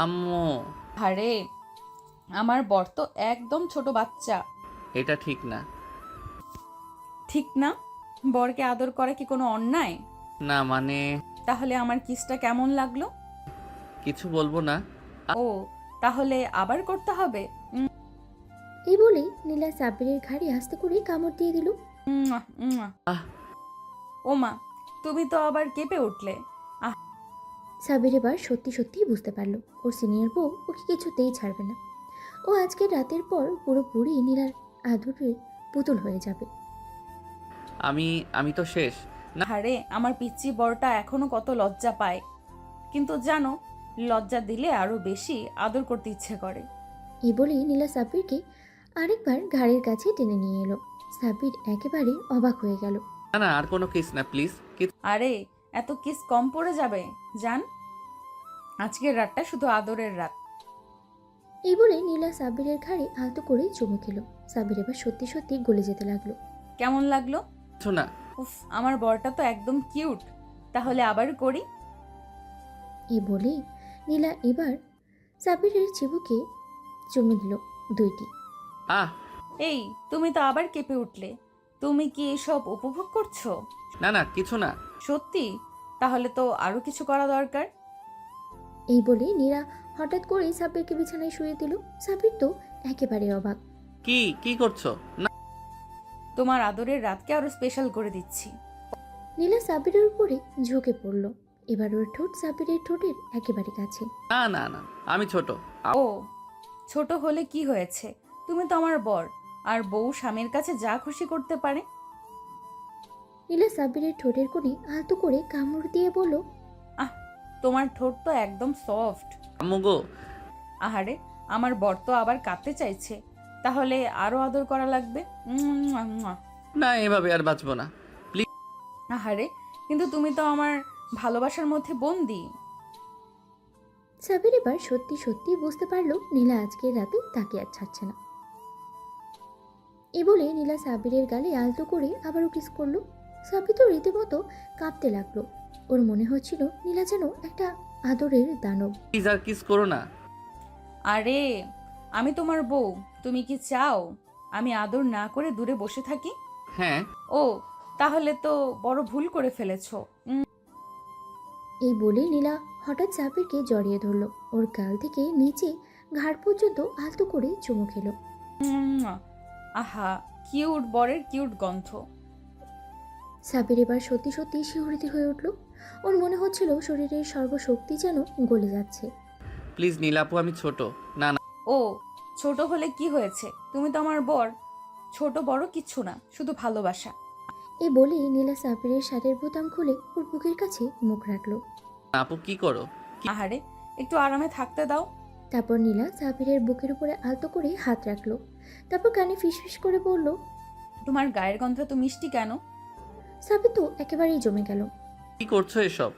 আম্মু। আরে, আমার বর তো একদম ছোট বাচ্চা। এটা ঠিক না। ঠিক না? বরকে আদর করা কি কোনো অন্যায়? না মানে তাহলে আমার কিসটা কেমন লাগলো? কিছু বলবো না। ও, তাহলে আবার করতে হবে? এই বলেই নীলা সাব্বিরের ঘাড়ে আস্তে করে কামড় দিয়ে দিল। মুয়া, মুয়া। আহ। ওমা, তুমি তো আবার কেঁপে উঠলে। সাব্বির এবার সত্যি সত্যিই বুঝতে পারলো ওর সিনিয়র বউ ওকে কিছুতেই ছাড়বে না। ও আজকের রাতের পর পুরোপুরি নীলার আদরের পুতুল হয়ে যাবে। আমি তো শেষ। আরে, আমার পিচ্চি বরটা এখনো কত লজ্জা পায়, কিন্তু জানো, লজ্জা দিলে আরো বেশি আদর করতে ইচ্ছে করে। এই বলেই নীলা সাব্বিরকে আরেকবার ঘাড়ের কাছে টেনে নিয়ে এলো। সাব্বির একেবারে অবাক হয়ে গেল। না না, আর কোনো কিস না প্লিজ। আরে, এত কিস কম পড়ে যাবে? জান, আজকের রাতটা শুধু আদরের রাত। এই বলে নীলা সাব্বিরের ঘাড়ে আলতো করে চুমু খেলো। সাব্বির এবার সত্যি সত্যি গলে যেতে লাগলো। কেমন লাগলো? কিছু না। উফ, আমার বরটা তো একদম কিউট। তাহলে আবার করি। এই বলেই নীলা এবার সাব্বিরের চিবুকে চুমু দিল দুইটি। আহ। এই, তুমি তো আবার কেঁপে উঠলে। তুমি কি এসব উপভোগ করছো? না না, কিছু না। সত্যি? তাহলে তো আরো কিছু করা দরকার। এই বলে নীলা হঠাৎ করেই সাব্বিরকে বিছানায় শুয়ে দিল। সাব্বির তো একেবারে অবাক। কি কি করছো? না। তোমার আদরের রাতকে আরো স্পেশাল করে দিচ্ছি। নীলা সাব্বিরের উপরে ঝুঁকে পড়ল। এবার ওর ঠোঁট সাব্বিরের ঠোঁটের একেবারে কাছে। না না না, আমি ছোট। ও, ছোট হলে কি হয়েছে? তুমি তো আমার বর, আর বউ স্বামীর কাছে যা খুশি করতে পারে। নীলা সাব্বিরের ঠোঁটের কোণে আলতো করে কামড় দিয়ে বলল, তোমার ঠোঁট তো একদম সফট। আম্মু গো। আহারে, আমার বর তো আবার কাঁদতে চাইছে। তাহলে আরো আদর করা লাগবে। মুয়া, মুয়া। না, এভাবে আর বাঁচবো না। আহারে, কিন্তু তুমি তো আমার ভালোবাসার মধ্যে বন্দি। সাব্বির এবার সত্যি সত্যি বুঝতে পারলো নীলা আজকের রাতে তাকে আর ছাড়ছে না। এ বলে নীলা সাব্বিরের গালে আলতো করে আবারও কিস করলো। সাব্বির তো রীতিমতো কাঁপতে লাগলো। ওর মনে হচ্ছিল নীলা যেন একটা আদরের দানব। প্লিজ আর কিস করো না। আরে, আমি তোমার বউ, তুমি কি চাও আমি আদর না করে দূরে বসে থাকি? হ্যাঁ। ও, তাহলে তো বড় ভুল করে ফেলেছো। এই বলে নীলা হঠাৎ সাব্বিরকে জড়িয়ে ধরল। ওর গাল থেকে নিচে ঘাড় পর্যন্ত আলতো করে চুমু খেলো। উম্মুয়া। আহা, কিউট বরের কিউট গন্ধ। সাব্বির এবার সত্যি সত্যি শিহরিত হয়ে উঠল। ওর মনে হচ্ছিল শরীরের সর্বশক্তি যেন গলে যাচ্ছে। প্লিজ নীলাপু, আমি ছোট। না না, ও, ছোট হলে কি হয়েছে? তুমি তো আমার বর। ছোট বড় কিচ্ছু না, শুধু ভালোবাসা। এই বলে নীলা সাব্বিরের শার্টের বোতাম খুলে ওর বুকের কাছে মুখ রাখলো। আপু কি করো? আহারে, একটু আরামে থাকতে দাও। তারপর নীলা সাব্বিরের বুকের উপরে আলতো করে হাত রাখলো। তারপর কানে ফিসফিস করে বলল, তোমার গায়ের গন্ধ তো মিষ্টি কেন? সাব্বির তো একেবারেই জমে গেল। কি করছো এসব?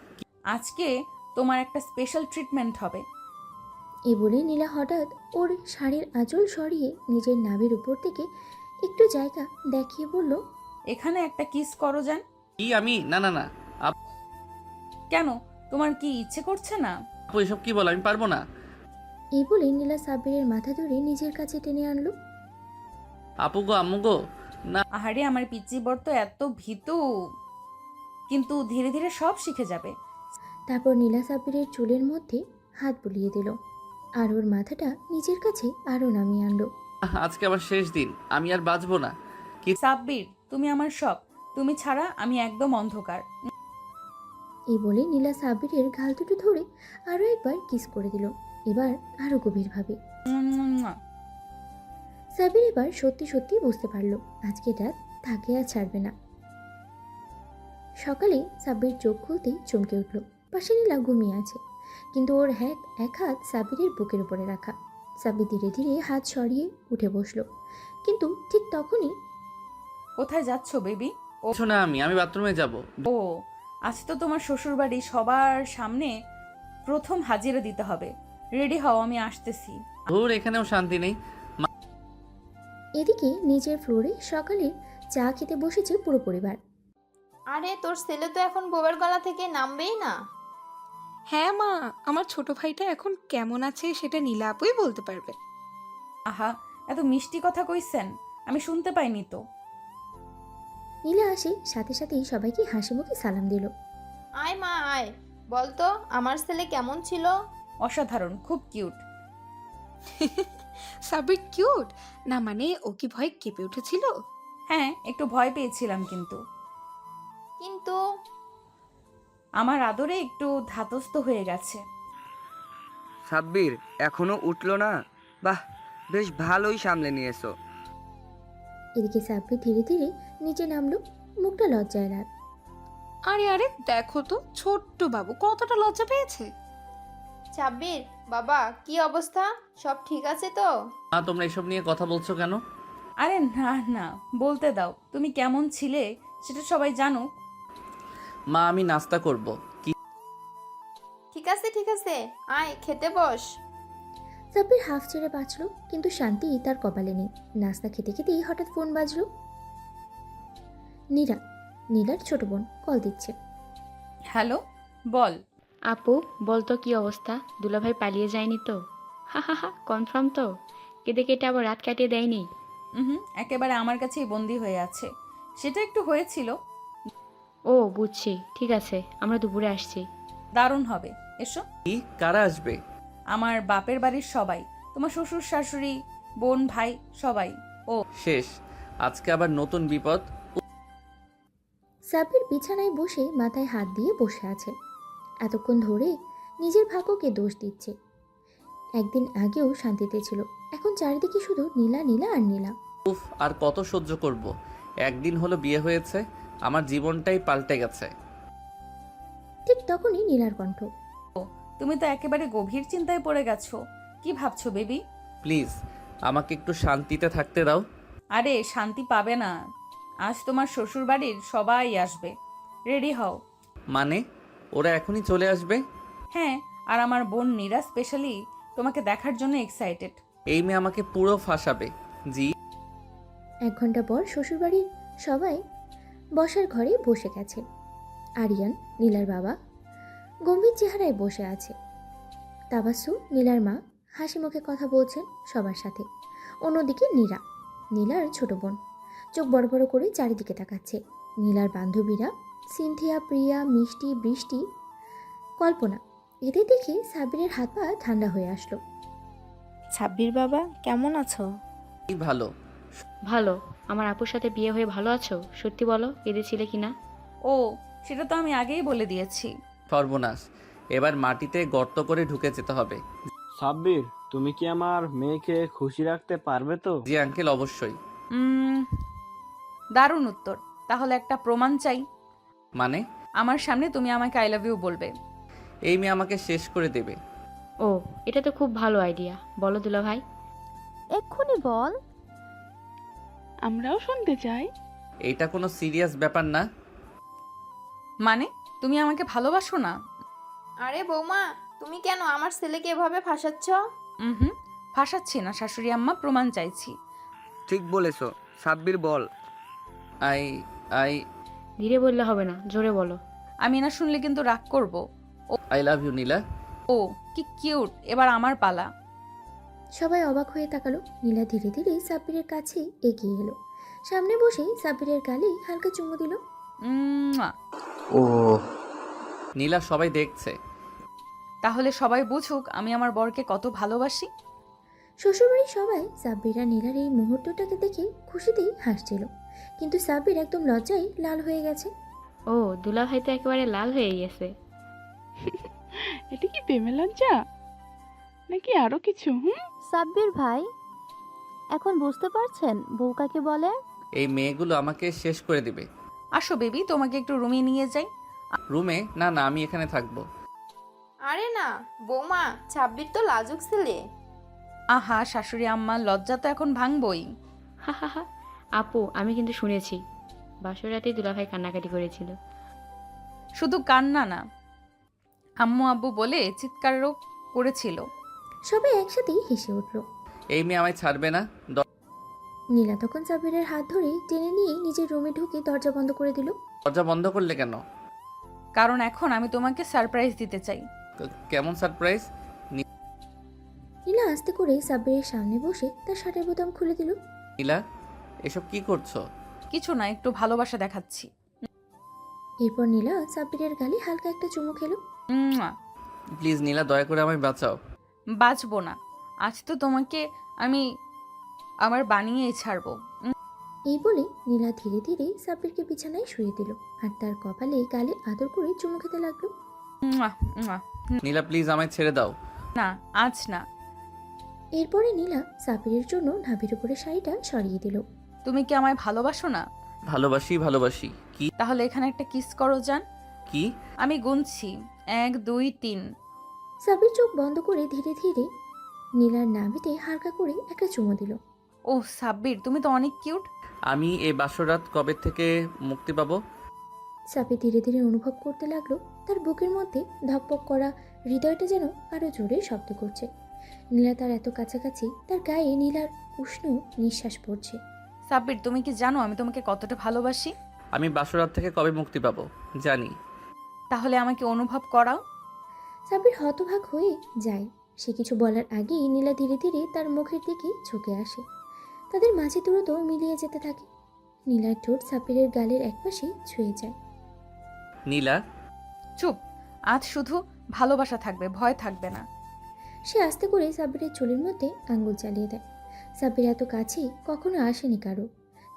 আজকে তোমার একটা স্পেশাল ট্রিটমেন্ট হবে। এই বলে নীলা হঠাৎ ওর শাড়ির আঁচল সরিয়ে নিজের নাভির উপর থেকে একটু জায়গা দেখিয়ে বলল, এখানে একটা কিস করো যান। কি আমি? না না না কেন, তোমার কি ইচ্ছে করছে না? আপু, এসব কি বলো? আমি পারবো না। এই বলে নীলা সাব্বিরের মাথা ধরে নিজের কাছে টেনে আনলো। আপু গো, আম্মু গো, না। আহারে, আমার পিচ্চি বর তো এত ভীতু, কিন্তু ধীরে ধীরে সব শিখে যাবে। তারপর নীলা সাব্বিরের চুলের মধ্যে হাত বুলিয়ে দিল আর ওর মাথাটা নিজের কাছে আরও নামিয়ে আনলো। আজকে আমার শেষ দিন, আমি আর বাঁচবো না। সাব্বির, তুমি আমার সব। তুমি ছাড়া আমি একদম অন্ধকার। এই বলে নীলা সাব্বিরের গাল দুটো ধরে আরও একবার কিস করে দিল, এবার আরও গভীরভাবে। মুয়া। সাব্বির এবার সত্যি সত্যি বুঝতে পারলো আজকের রাত তাকে আর ছাড়বে না। সকালে সাব্বির চোখ খুলতেই চমকে উঠল। পাশে নীলা ঘুমিয়ে আছে, কিন্তু ওর এক হাত সাব্বিরের বুকের উপরে রাখা। সাব্বির ধীরে ধীরে হাত সরিয়ে উঠে বসলো, কিন্তু ঠিক তখনই কোথায় যাচ্ছ বেবি? কিছু না, আমি বাথরুমে যাব। ও, আজ তো তোমার শ্বশুর বাড়ি সবার সামনে প্রথম হাজিরা দিতে হবে। রেডি হও, আমি আসতেছি। ধুর, এখানেও শান্তি নেই। এদিকে নিচের ফ্লোরে সকালে চা খেতে বসেছে পুরো পরিবার। আরে তোর ছেলে তো এখন বউয়ের গলা থেকে নামবেই না। হ্যাঁ মা, আমার ছোট ভাইটা এখন কেমন আছে সেটা নীলা আপুই বলতে পারবে। আহা, এত মিষ্টি কথা কইছেন, আমি শুনতে পাইনি তো। নীলা আসে সাথে সাথেই সবাইকে হাসি মুখে সালাম দিল। আয় মা আয়, বলতো আমার ছেলে কেমন ছিল? অসাধারণ, খুব কিউট। সাব্বির কিউট না মানে ও কি ভয় কেঁপে উঠেছিল? হ্যাঁ, একটু ভয় পেয়েছিলাম, কিন্তু আমার আদরে একটু ধাতস্থ হয়ে গেছে। সাব্বির এখনো উঠলো না? বাহ, বেশ ভালোই সামলে নিয়েছো। এদিকে সাব্বির ধীরে ধীরে নিচে নামলো, মুখটা লজ্জায় লাল। আরে আরে দেখো তো ছোট্ট বাবু কতটা লজ্জা পেয়েছে। সাব্বির বাবা, কি অবস্থা? সব ঠিক আছে তো? মা, তোমরা এসব নিয়ে কথা বলছো কেন? আরে না না, বলতে দাও। তুমি কেমন ছিলে সেটা সবাই জানো। মা, আমি নাস্তা করব। কি? ঠিক আছে, আয় খেতে বস। সাব্বির হাফ ছেড়ে বাঁচলো, কিন্তু শান্তি তার কপালে নেই। নাস্তা খেতে খেতেই হঠাৎ ফোন বাজলো। নীলার ছোট বোন কল দিচ্ছে। হ্যালো, বল। আপু বলতো কি অবস্থা? দুলাভাই পালিয়ে যায়নি তো? হা হা হা, কনফার্ম তো? কেঁদে কেটে আবার রাত কাটিয়ে দেয়নি? একেবারে আমার কাছেই বন্দি হয়ে আছে। সেটা একটু হয়েছিল। ও বুঝছি, ঠিক আছে, আমরা দুপুরে আসছি। দারুণ হবে, এসো। কি? কারা আসবে? আমার বাপের বাড়ির সবাই, তোমার শ্বশুর শাশুড়ি, বোন ভাই, সবাই। ও শেষ, আজকে আবার নতুন বিপদ। সাব্বির বিছানায় বসে মাথায় হাত দিয়ে বসে আছে। এতক্ষণ ধরে নিজের ভাগ্যকে দোষ দিচ্ছে। একদিন আগেও শান্তিতে ছিল, এখন চারিদিকে শুধু নীলা নীলা আর নীলা। উফ, আর কত সহ্য করব? একদিন হলো বিয়ে হয়েছে, আমার জীবনটাই পাল্টে গেছে। ঠিক তখনই নীলার কণ্ঠ। তুমি তো একেবারে গভীর চিন্তায় পড়ে গেছো। কি ভাবছো বেবি? প্লিজ আমাকে একটু শান্তিতে থাকতে দাও। আরে শান্তি পাবে না, আজ তোমার শ্বশুর বাড়ির সবাই আসবে। রেডি হও। মানে ওরা এখনই চলে আসবে? হ্যাঁ, আর আমার বোন নীরা স্পেশালি তোমাকে দেখার জন্য এক্সাইটেড। এই মেয়ে আমাকে পুরো ফাঁসাবে। জি। 1 ঘন্টা পর শ্বশুরবাড়ির সবাই বসার ঘরে বসে গেছে। আরিয়ান, নীলার বাবা, গম্ভীর চেহারায় বসে আছে। তাবাসু, নীলার মা, হাসি মুখে কথা বলছেন সবার সাথে। অন্যদিকে নীলার ছোট বোন, চোখ বড় বড় করে চারিদিকে তাকাচ্ছে। নীলার বান্ধবীরা সিনথিয়া, প্রিয়া, মিষ্টি, বৃষ্টি কল্পনা। এদের দেখে সাব্বিরের হাত পা ঠান্ডা হয়ে আসলো। ছাব্বির বাবা কেমন আছো? এই ভালো। ভালো। আমার আপুর সাথে বিয়ে হয়ে ভালো আছো? সত্যি বলো, কেঁদেছিলে কি না? ও, সেটা তো আমি আগেই বলে দিয়েছি। সর্বনাশ, এবার মাটিতে গর্ত করে ঢুকে যেতে হবে। সাব্বির, তুমি কি আমার মেয়েকে খুশি রাখতে পারবে তো? জি আঙ্কেল, অবশ্যই। উম, দারুণ উত্তর। তাহলে একটা প্রমাণ চাই। মানে? আমার সামনে তুমি আমাকে আই লাভ ইউ বলবে। এই মেয়ে আমাকে শেষ করে দেবে। ও, এটা তো খুব ভালো আইডিয়া। বলো দুলাভাই। এক্ষুনি বল। আমরাও শুনতে চাই। এইটা কোনো সিরিয়াস ব্যাপার না। মানে তুমি আমাকে ভালোবাসো না? আরে বৌমা, তুমি কেন আমার ছেলেকে এভাবে ফাঁসাচ্ছ? হুম, ফাঁসাচ্ছি না শাশুড়ি আম্মা, প্রমাণ চাইছি। ঠিক বলেছো। সাব্বির বল। আই আই ধীরে বললে হবে না, জোরে বলো। আমি না শুনলে কিন্তু রাগ করব। আই লাভ ইউ নীলা। ও কি কিউট, এবার আমার পালা। সবাই অবাক হয়ে তাকালো। নীলা ধীরে ধীরে সাব্বিরের কাছে এগিয়ে এলো। সামনে বসে সাব্বিরের গালে হালকা চুমু দিল। মুয়া। ও, নীলা, সবাই দেখছে। তাহলে সবাই বুঝুক আমি আমার বরকে কত ভালোবাসি। শ্বশুরবাড়ির সবাই সাব্বির আর নীলার এই মুহূর্তটাকে দেখে খুশিতেই হাসছিল, কিন্তু সাব্বির একদম লজ্জায় লাল হয়ে গেছে। ও, দুলাভাই তো একেবারে লাল হয়ে গেছে। এটা কি প্রেমে লজ্জা নাকি আরো কিছু? সাব্বির ভাই, এখন বুঝতে পারছেন বউ কাকে বলে? এই মেয়েগুলো আমাকে শেষ করে দিবে। আসো বেবি, তোমাকে একটু রুমে নিয়ে যাই। রুমে? না না, আমি এখানে থাকবো। আরে না বৌমা, ছাব্বির তো লাজুক ছেলে। আহা শাশুড়ি আম্মা, লজ্জা তো এখন ভাঙবই। হা হা হা। আপু, আমি কিন্তু শুনেছি বাসর রাতেই দুলাভাই কান্নাকাটি করেছিল। শুধু কান্না না, আম্মু আব্বু বলে চিৎকারও করেছিল। সবাই একসাথেই হেসে উঠল। এই মেয়ে আমায় ছাড়বে না। নীলা তখন সাব্বিরের হাত ধরে টেনে নিয়ে নিজের রুমে ঢুকে দরজা বন্ধ করে দিল। দরজা বন্ধ করলে কেন? কারণ এখন আমি তোমাকে সারপ্রাইজ দিতে চাই। কেমন সারপ্রাইজ? নীলা আস্তে করে সাব্বিরের সামনে বসে তার শার্টের বোতাম খুলে দিল। নীলা, এসব কি করছো? কিছু না, একটু ভালোবাসা দেখাচ্ছি। এরপর নীলা সাব্বিরের গালে হালকা একটা চুমু খেলো। মুয়া। প্লিজ নীলা, দয়া করে আমায় বাঁচাও। বাঁচবো না, আজ তো তোমাকে আমি আমার বানিয়েই ছাড়বো। এই বলে নীলা ধীরে ধীরে সাব্বিরকে বিছানায় শুয়ে দিল আর তার কপালে গালে আদর করে চুমু খেতে লাগলো। মুয়া, মুয়া। নীলা, প্লিজ আমায় ছেড়ে দাও। না, আজ না। এরপরে নীলা সাব্বিরের জন্য নাভির উপরে শাড়িটা সরিয়ে দিল। তুমি কি আমায় ভালোবাসো না? ভালোবাসি, ভালোবাসি। কি? তাহলে এখানে একটা কিস করো যান। কি? আমি গুনছি, 1 2 3। সাব্বির চোখ বন্ধ করে ধীরে ধীরে নীলার নাভিতে হালকা করে একটা চুমু দিল। ও সাব্বির, তুমি তো অনেক কিউট। আমি এই বাসরাত কবে থেকে মুক্তি পাবো? সাব্বির ধীরে ধীরে অনুভব করতে লাগলো তার বুকের মধ্যে ধকপক করা হৃদয়টা যেন আরো জোরে শব্দ করছে। নীলা তার এত কাছাকাছি, তার গায়ে নীলার উষ্ণ নিঃশ্বাস পড়ছে। সাব্বির, তুমি কি জানো আমি তোমাকে কতটা ভালোবাসি? আমি বাসরাত থেকে কবে মুক্তি পাবো জানি। তাহলে আমাকে অনুভব করাও। সাব্বির হতবাক হয়ে যায়। সে কিছু বলার আগেই নীলা ধীরে ধীরে তার মুখের দিকে ঝুঁকে আসে। তাদের মাঝে দ্রুত মিলিয়ে যেতে থাকে। নীলার ঠোঁট সাব্বিরের গালের একপাশে ছুঁয়ে যায়। নীলা। চুপ, আজ শুধু ভালোবাসা থাকবে, ভয় থাকবে না। সে আস্তে করে সাব্বিরের চুলের মধ্যে আঙ্গুল চালিয়ে দেয়। সাব্বির এত কাছে কখনো আসেনি কারো।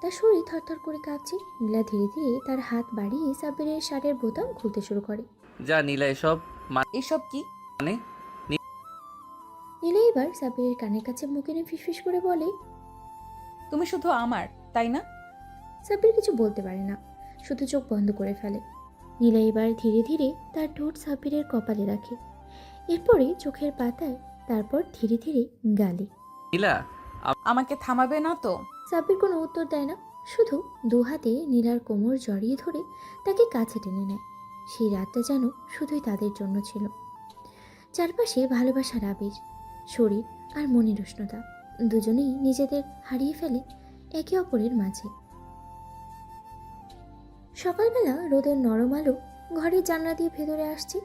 তার শরীর থরথর করে কাঁপছে। নীলা ধীরে ধীরে তার হাত বাড়িয়ে সাব্বিরের শার্টের বোতাম খুলতে শুরু করে। যা নীলা, এসব এসব কি? মানে? নীলা এবার সাব্বিরের কানের কাছে মুখ এনে ফিসফিস করে বলে, তুমি শুধু আমার, তাই না? সাব্বির কিছু বলতে পারে না, শুধু চোখ বন্ধ করে ফেলে। নীলা এবার ধীরে ধীরে তার ঠোঁট সাব্বিরের কপালে রাখে, এরপরে চোখের পাতায়, তারপর ধীরে ধীরে গালে। নীলা। আমাকে থামাবে না তো? সাব্বির কোনো উত্তর দেয় না, শুধু দু হাতে নীলার কোমর জড়িয়ে ধরে তাকে কাছে টেনে নেয়। সেই রাতটা যেন শুধুই তাদের জন্য ছিল। চারপাশে ভালোবাসার আবির, শরীর আর মনের উষ্ণতা, দুজনেই নিজেদের হারিয়ে ফেলে একে অপরের মাঝে। সকালবেলা রোদের নরম আলো ঘরের জানলা দিয়ে ভেতরে আসছে।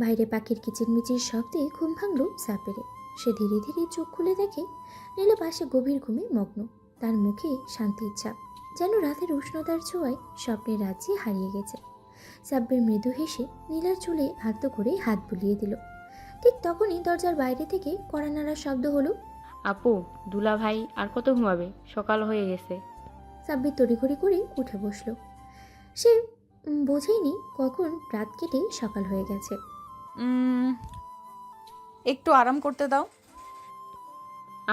বাইরে পাখির কিচিরমিচির শব্দে ঘুম ভাঙল সাব্বিরের। সে ধীরে ধীরে চোখ খুলে দেখে নীলা পাশে গভীর ঘুমে মগ্ন। তার মুখে শান্তির ছাপ, যেন রাতের উষ্ণতার ছোঁয়ায় স্বপ্নের রাজ্যে হারিয়ে গেছে। সাব্বির মৃদু হেসে নীলার চুলে আলতো করে হাত বুলিয়ে দিল। ঠিক তখনই দরজার বাইরে থেকে কড়া নাড়ার শব্দ হলো। আপু, দুলাভাই আর কত ঘুমাবে? সকাল হয়ে গেছে। সাব্বির তড়িঘড়ি করে উঠে বসলো। সে বোঝেনি কখন রাত কেটে সকাল হয়ে গেছে। একটু আরাম করতে দাও।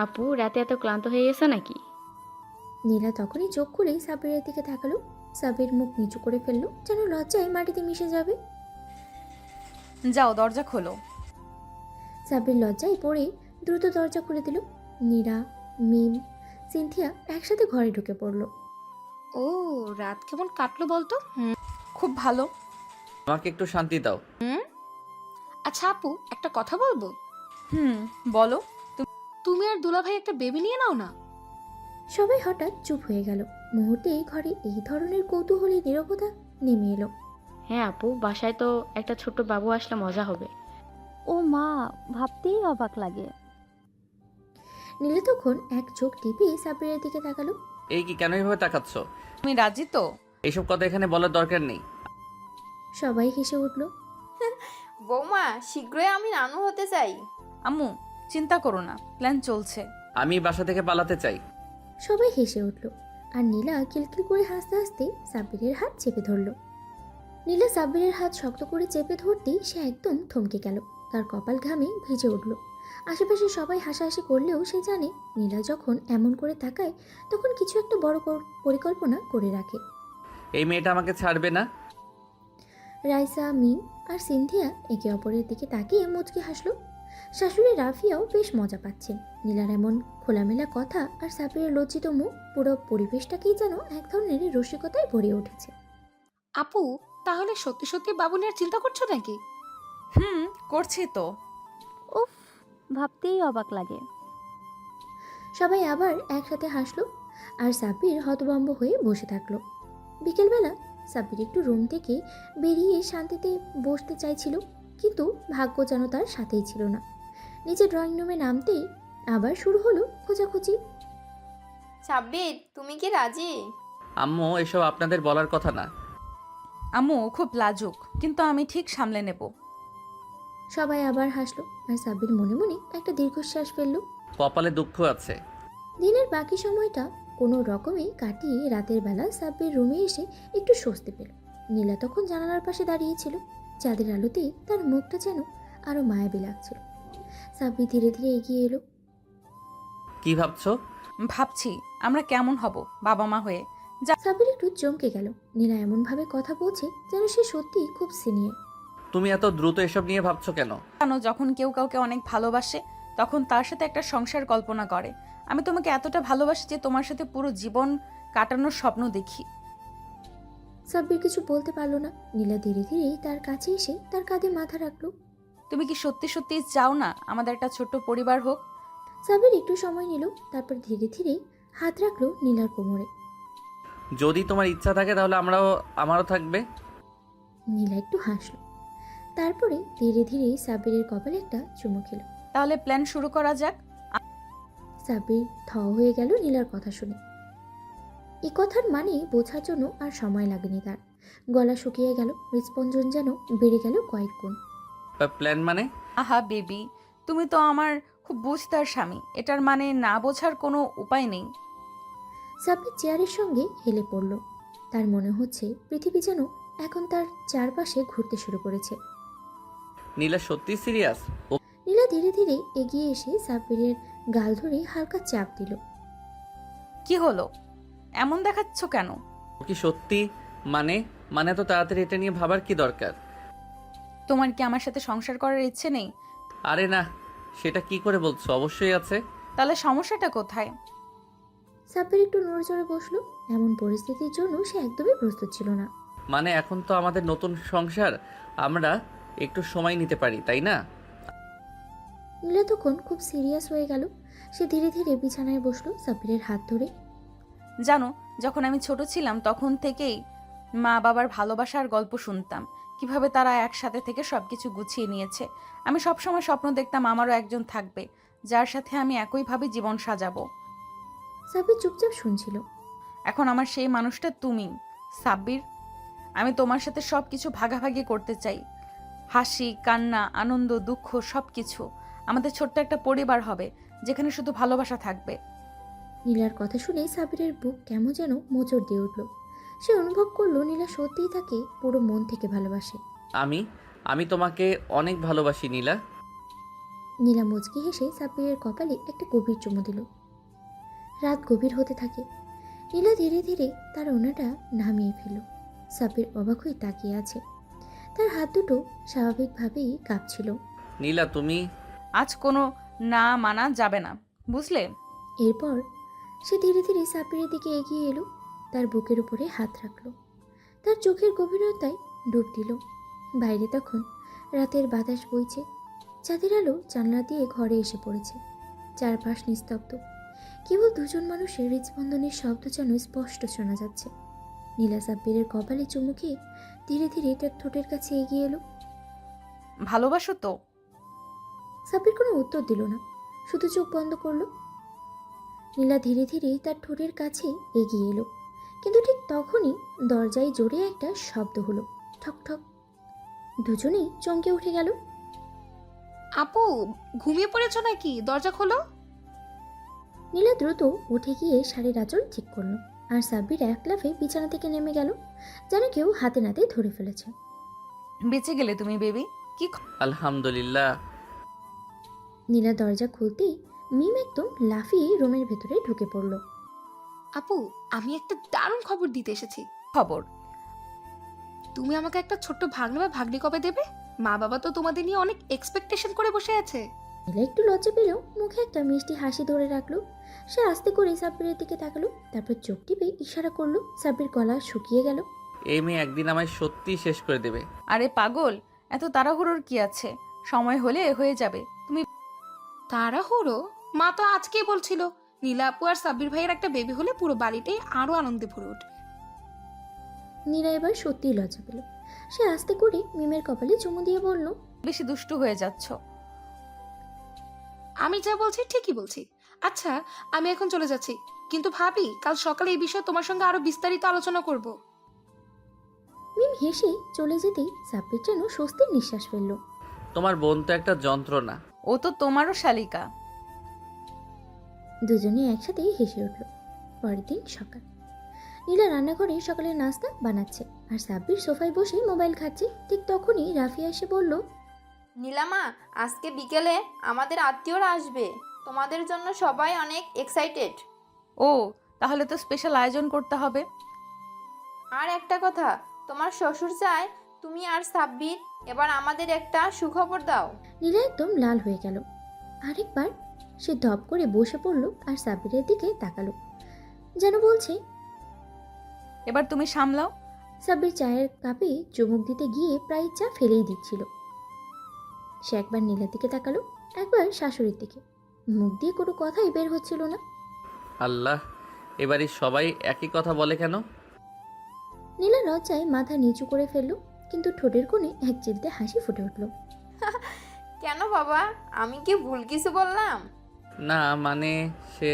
আপু, রাতে এত ক্লান্ত হয়ে গেছে নাকি? নীলা তখনই চোখ খুলেই সাব্বিরের দিকে তাকালো। সাব্বির মুখ নিচু করে ফেললো, যেন লজ্জায় মাটিতে মিশে যাবে। যাও দরজা খোলো। সাব্বির লজ্জায় পড়ে দ্রুত দরজা খুলে দিল। নীরা, মিম, সিনথিয়া একসাথে ঘরে ঢুকে পড়ল। ও, রাত কেমন কাটলো বলতো? খুব ভালো। আমাকে একটু শান্তি দাও। আচ্ছা আপু, একটা কথা বলবো? বলো। তুমি আর দুলাভাই একটা বেবি নিয়ে নাও না। সবাই হঠাৎ চুপ হয়ে গেল। মুহূর্তেই ঘরে এই ধরনের কৌতূহলী নীরবতা নেমে এলো। হ্যাঁ আপু, বাসায় তো একটা ছোট্ট বাবু আসলে মজা হবে। ও মা, ভাবতেই অবাক লাগে। নীলা তখন এক চোখ টিপে সাব্বিরের দিকে তাকালো। এই কি, কেন এভাবে তাকাচ্ছ? তুমি রাজি তো? এইসব কথা এখানে বলার দরকার নেই। সবাই হেসে উঠল। বৌমা, শীঘ্রই আমি নানু হতে চাই। আম্মু চিন্তা করো না, প্ল্যান চলছে। আমি বাসা থেকে পালাতে চাই। সবাই হেসে উঠল। আর নীলা কিলকিল করে হাসতে হাসতে সাব্বিরের হাত চেপে ধরল। নীলা সাব্বিরের হাত শক্ত করে চেপে ধরতেই সে একদম থমকে গেল। তার কপাল ঘামে ভিজে উঠল। আশেপাশে সবাই হাসাহাসি করলেও সে জানে নীলা যখন এমন করে তাকায় তখন কিছু একটা বড় পরিকল্পনা করে রাখে। এই মেয়েটা আমাকে ছাড়বে না। রাইসা, মিম আর সিনথিয়া একে অপরের দিকে তাকিয়ে মুচকি হাসলো। শাশুড়ি রাফিয়াও বেশ মজা পাচ্ছেন। নীলার এমন খোলামেলা কথা আর সাব্বিরের লজ্জিত মুখ পুরো পরিবেশটাকেই যেন এক ধরনের রসিকতায় ভরে উঠেছে। আপু, তাহলে সত্যি সত্যি বাবু নিয়ে চিন্তা করছো নাকি? করছি তো। উফ, ভাবতেই অবাক লাগে। সবাই আবার একসাথে হাসলো আর সাব্বির হতভম্ব হয়ে বসে থাকলো। বিকেলবেলা সাব্বির একটু রুম থেকে বেরিয়ে শান্তিতে বসতে চাইছিল, কিন্তু ভাগ্য যেন তার সাথেই ছিল না। নিচে ড্রয়িং রুমে নামতেই আবার শুরু হলো খোঁজাখুঁজি। সাব্বির, তুমি কি রাজি? আম্মু, এসব আপনাদের বলার কথা না। আম্মু খুব লাজুক, কিন্তু আমি ঠিক সামলে নেব। সবাই আবার হাসলো আর সাব্বির মনে মনে একটা দীর্ঘশ্বাস ফেললো। কপালে দুঃখ আছে। দিনের বাকি সময়টা কোনো রকমে কাটিয়ে রাতের বেলা সাব্বির রুমে এসে একটু স্বস্তি পেল। নীলা তখন জানালার পাশে দাঁড়িয়েছিল। চাঁদের আলোতে তার মুখটা যেন আরো মায়াবী লাগছিল। সাব্বির ধীরে ধীরে এগিয়ে এলো। কি ভাবছো? ভাবছি আমরা কেমন হব বাবা মা হয়ে। সাব্বির একটু চমকে গেল। নীলা এমনভাবে কথা বলছে যেন সে সত্যিই খুব সিনিয়র। তুমি এত দ্রুত এসব নিয়ে ভাবছো কেন? জানো, যখন কেউ কাউকে অনেক ভালোবাসে তখন তার সাথে একটা সংসার কল্পনা করে। আমি তোমাকে এতটা ভালোবাসি যে তোমার সাথে পুরো জীবন কাটানোর স্বপ্ন দেখি। সাব্বির কিছু বলতে পারলো না। নীলা ধীরে ধীরে তার কাছে এসে তার কাঁধে মাথা রাখলো। তুমি কি সত্যি সত্যি চাও না আমাদের একটা ছোট্ট পরিবার হোক? সাব্বির একটু সময় নিল, তারপর ধীরে ধীরে হাত রাখলো নীলার কোমরে। যদি তোমার ইচ্ছা থাকে তাহলে আমারও থাকবে। নীলা একটু হাসলো, তারপরে ধীরে ধীরে সাব্বিরের কপালে একটা চুমু খেল। তাহলে প্ল্যান শুরু করা যাক। সাব্বির থ হয়ে গেল নীলার কথা শুনে। এই কথার মানে বোঝার জন্য আর সময় লাগেনি তার। গলা শুকিয়ে গেল, হৃদস্পন্দন যেন বেড়ে গেল কয়েক গুণ। প্ল্যান মানে? আহা বেবি, তুমি তো আমার খুব বুঝতার স্বামী, এটার মানে না বোঝার কোনো উপায় নেই। সাব্বির চেয়ারের সঙ্গে হেলে পড়ল। তার মনে হচ্ছে পৃথিবী যেন এখন তার চারপাশে ঘুরতে শুরু করেছে। নীলা সত্যি সিরিয়াস? নীলা ধীরে ধীরে এগিয়ে এসে সাব্বিরের গাল ধরে হালকা চাপ দিল। কি হলো, এমন দেখাচ্ছ কেন? ও কি সত্যি? মানে তো তাড়াতাড়ি এটা নিয়ে ভাবার কি দরকার? তোমার কি আমার সাথে সংসার করার ইচ্ছে নেই? আরে না, সেটা কি করে বলছো? অবশ্যই আছে। তাহলে সমস্যাটা কোথায়? সাব্বির একটু নড়চড়ে বসলো। এমন পরিস্থিতির জন্য সে একদমই প্রস্তুত ছিল না। মানে এখন তো আমাদের নতুন সংসার, আমরা একটু সময় নিতে পারি, তাই না? নীলা তখন খুব সিরিয়াস হয়ে গেল। সে ধীরে ধীরে বিছানায় বসলো সাব্বিরের হাত ধরে। জানো, যখন আমি ছোট ছিলাম তখন থেকেই মা বাবার ভালোবাসার গল্প শুনতাম, কিভাবে তারা একসাথে থেকে সবকিছু গুছিয়ে নিয়েছে। আমি সবসময় স্বপ্ন দেখতাম আমারও একজন থাকবে, যার সাথে আমি একইভাবে জীবন সাজাবো। সাব্বির চুপচাপ শুনছিল। এখন আমার সেই মানুষটা তুমি, সাব্বির। আমি তোমার সাথে সব কিছু ভাগাভাগি করতে চাই। হাসি, কান্না, আনন্দ, দুঃখ সব কিছু। আমাদের ছোট্ট একটা পরিবার হবে যেখানে শুধু ভালোবাসা থাকবে। নীলার কথা শুনে সাবিরের বুক কেমন যেন মোচড় দিয়ে উঠল। সে অনুভব করলো নীলা সত্যিই তাকে পুরো মন থেকে ভালোবাসে। আমি আমি তোমাকে অনেক ভালোবাসি নীলা। নীলা মুচকি হেসে সাব্বিরের কপালে একটা গভীর চুমু দিল। রাত গভীর হতে থাকে। নীলা ধীরে ধীরে তার ওনাটা নামিয়ে ফেলল। সাব্বির অবাক হয়ে তাকিয়ে আছে। তার হাত দুটো স্বাভাবিকভাবেই কাঁপছিল। নীলা তুমি আজ কোনো না মানা যাবে না, বুঝলে? এরপর সে ধীরে ধীরে সাব্বিরের দিকে এগিয়ে এলো, তার বুকের উপরে হাত রাখলো, তার চোখের গভীরতায় ডুব দিল। বাইরে তখন রাতের বাতাস বইছে, চাঁদের আলো জানলা দিয়ে ঘরে এসে পড়েছে। চারপাশ নিস্তব্ধ, কেবল দুজন মানুষের হৃদস্পন্দনের শব্দ যেন স্পষ্ট শোনা যাচ্ছে। নীলা সাব্বিরের কপালে চুমু খেয়ে ধীরে ধীরে তার ঠোঁটের কাছে এগিয়ে এলো। ভালোবাসো তো? সাব্বির কোনো উত্তর দিল না, শুধু চোখ বন্ধ করলো। নীলা ধীরে ধীরে তার ঠোঁটের কাছে এগিয়ে এলো, কিন্তু ঠিক তখনই দরজায় জোরে একটা শব্দ হলো, ঠক ঠক। দুজনেই চমকে উঠে গেল। আপু, ঘুমিয়ে পড়েছো নাকি? দরজা খোলো। নীলা দ্রুত উঠে গিয়ে শাড়ির আঁচল ঠিক করলো, আর সাব্বির এক লাফে বিছানা থেকে নেমে গেল, যেন কেউ হাতে নাতে ধরে ফেলেছে। বেঁচে গেলে তুমি বেবি। কি আলহামদুলিল্লাহ। নীলা দরজা খুলতেই মিম একদম লাফিয়ে রুমের ভেতরে ঢুকে পড়ল। আপু, আমি একটা দারুণ খবর দিতে এসেছি। খবর? তুমি আমাকে একটা ছোট্ট ভাগ্নে বা ভাগ্নি কবে দেবে? মা বাবা তো তোমাদের নিয়ে অনেক এক্সপেকটেশন করে বসে আছে। নীলা একটু লজ্জা পেলেও মুখে একটা মিষ্টি হাসি ধরে রাখলো। সে আস্তে করে সাব্বিরের দিকে তাকালো, তারপর চোখ টিপে ইশারা করলো। সাব্বির গলা শুকিয়ে গেল। এই মেয়ে একদিন আমায় সত্যিই শেষ করে দেবে। আরে পাগল, এত তাড়াহুড়োর কি আছে? সময় হলে হয়ে যাবে। তুমি তাড়াহুড়ো? মা তো আজকেই বলছিল নীলা আপু আর সাব্বির ভাইয়ের একটা বেবি হলে পুরো বাড়িটাই আরো আনন্দে ভরে উঠবে। নীলা এবার সত্যিই লজ্জা পেল। সে আস্তে করে মিমের কপালে চুমু দিয়ে বলল, বেশি দুষ্টু হয়ে যাচ্ছ। আমি যা বলছি ঠিকই বলছি। আচ্ছা, আমি এখন চলে যাচ্ছি, কিন্তু ভাবি কাল সকালে এই বিষয়ে তোমার সঙ্গে আরো বিস্তারিত আলোচনা করব। মিম হেসে চলে যেতেই সাব্বির যেন স্বস্তির নিঃশ্বাস ফেলল। তোমার বোন তো একটা যন্ত্রণা। ও তো তোমারও শালিকা। দুজনে একসাথে হেসে উঠল। পরের দিন সকাল। নীলা রান্নাঘরে সকালের নাস্তা বানাচ্ছে, আর সাব্বির সোফায় বসে মোবাইল খাচ্ছে। ঠিক তখনই রাফিয়া এসে বলল, নীলামা, আজকে বিকেলে আমাদের আত্মীয়রা আসবে। তোমাদের জন্য সবাই অনেক এক্সাইটেড। ও, তাহলে তো স্পেশাল আয়োজন করতে হবে। আর একটা কথা, তোমার শ্বশুর চায় তুমি আর সাব্বির এবার আমাদের একটা সুখবর দাও। নীলা একদম লাল হয়ে গেল। আরেকবার সে ধপ করে বসে পড়ল আর সাব্বিরের দিকে তাকালো, যেন বলছে, এবার তুমি সামলাও। সাব্বির চায়ের কাপে চুমুক দিতে গিয়ে প্রায় চা ফেলেই দিচ্ছিল। সে একবার নীলার দিকে তাকালো, একবার শাশুড়ির দিকে। মুখ দিয়ে কোনো কথাই বের হচ্ছিল না। আল্লাহ, এবারে সবাই একই কথা বলে কেন? নীলা লজ্জায় মাথা নিচু করে ফেলল, কিন্তু ঠোঁটের কোণে এক চিলতে হাসি ফুটে উঠল। কেন বাবা, আমি কি ভুল কিছু বললাম? না মানে সে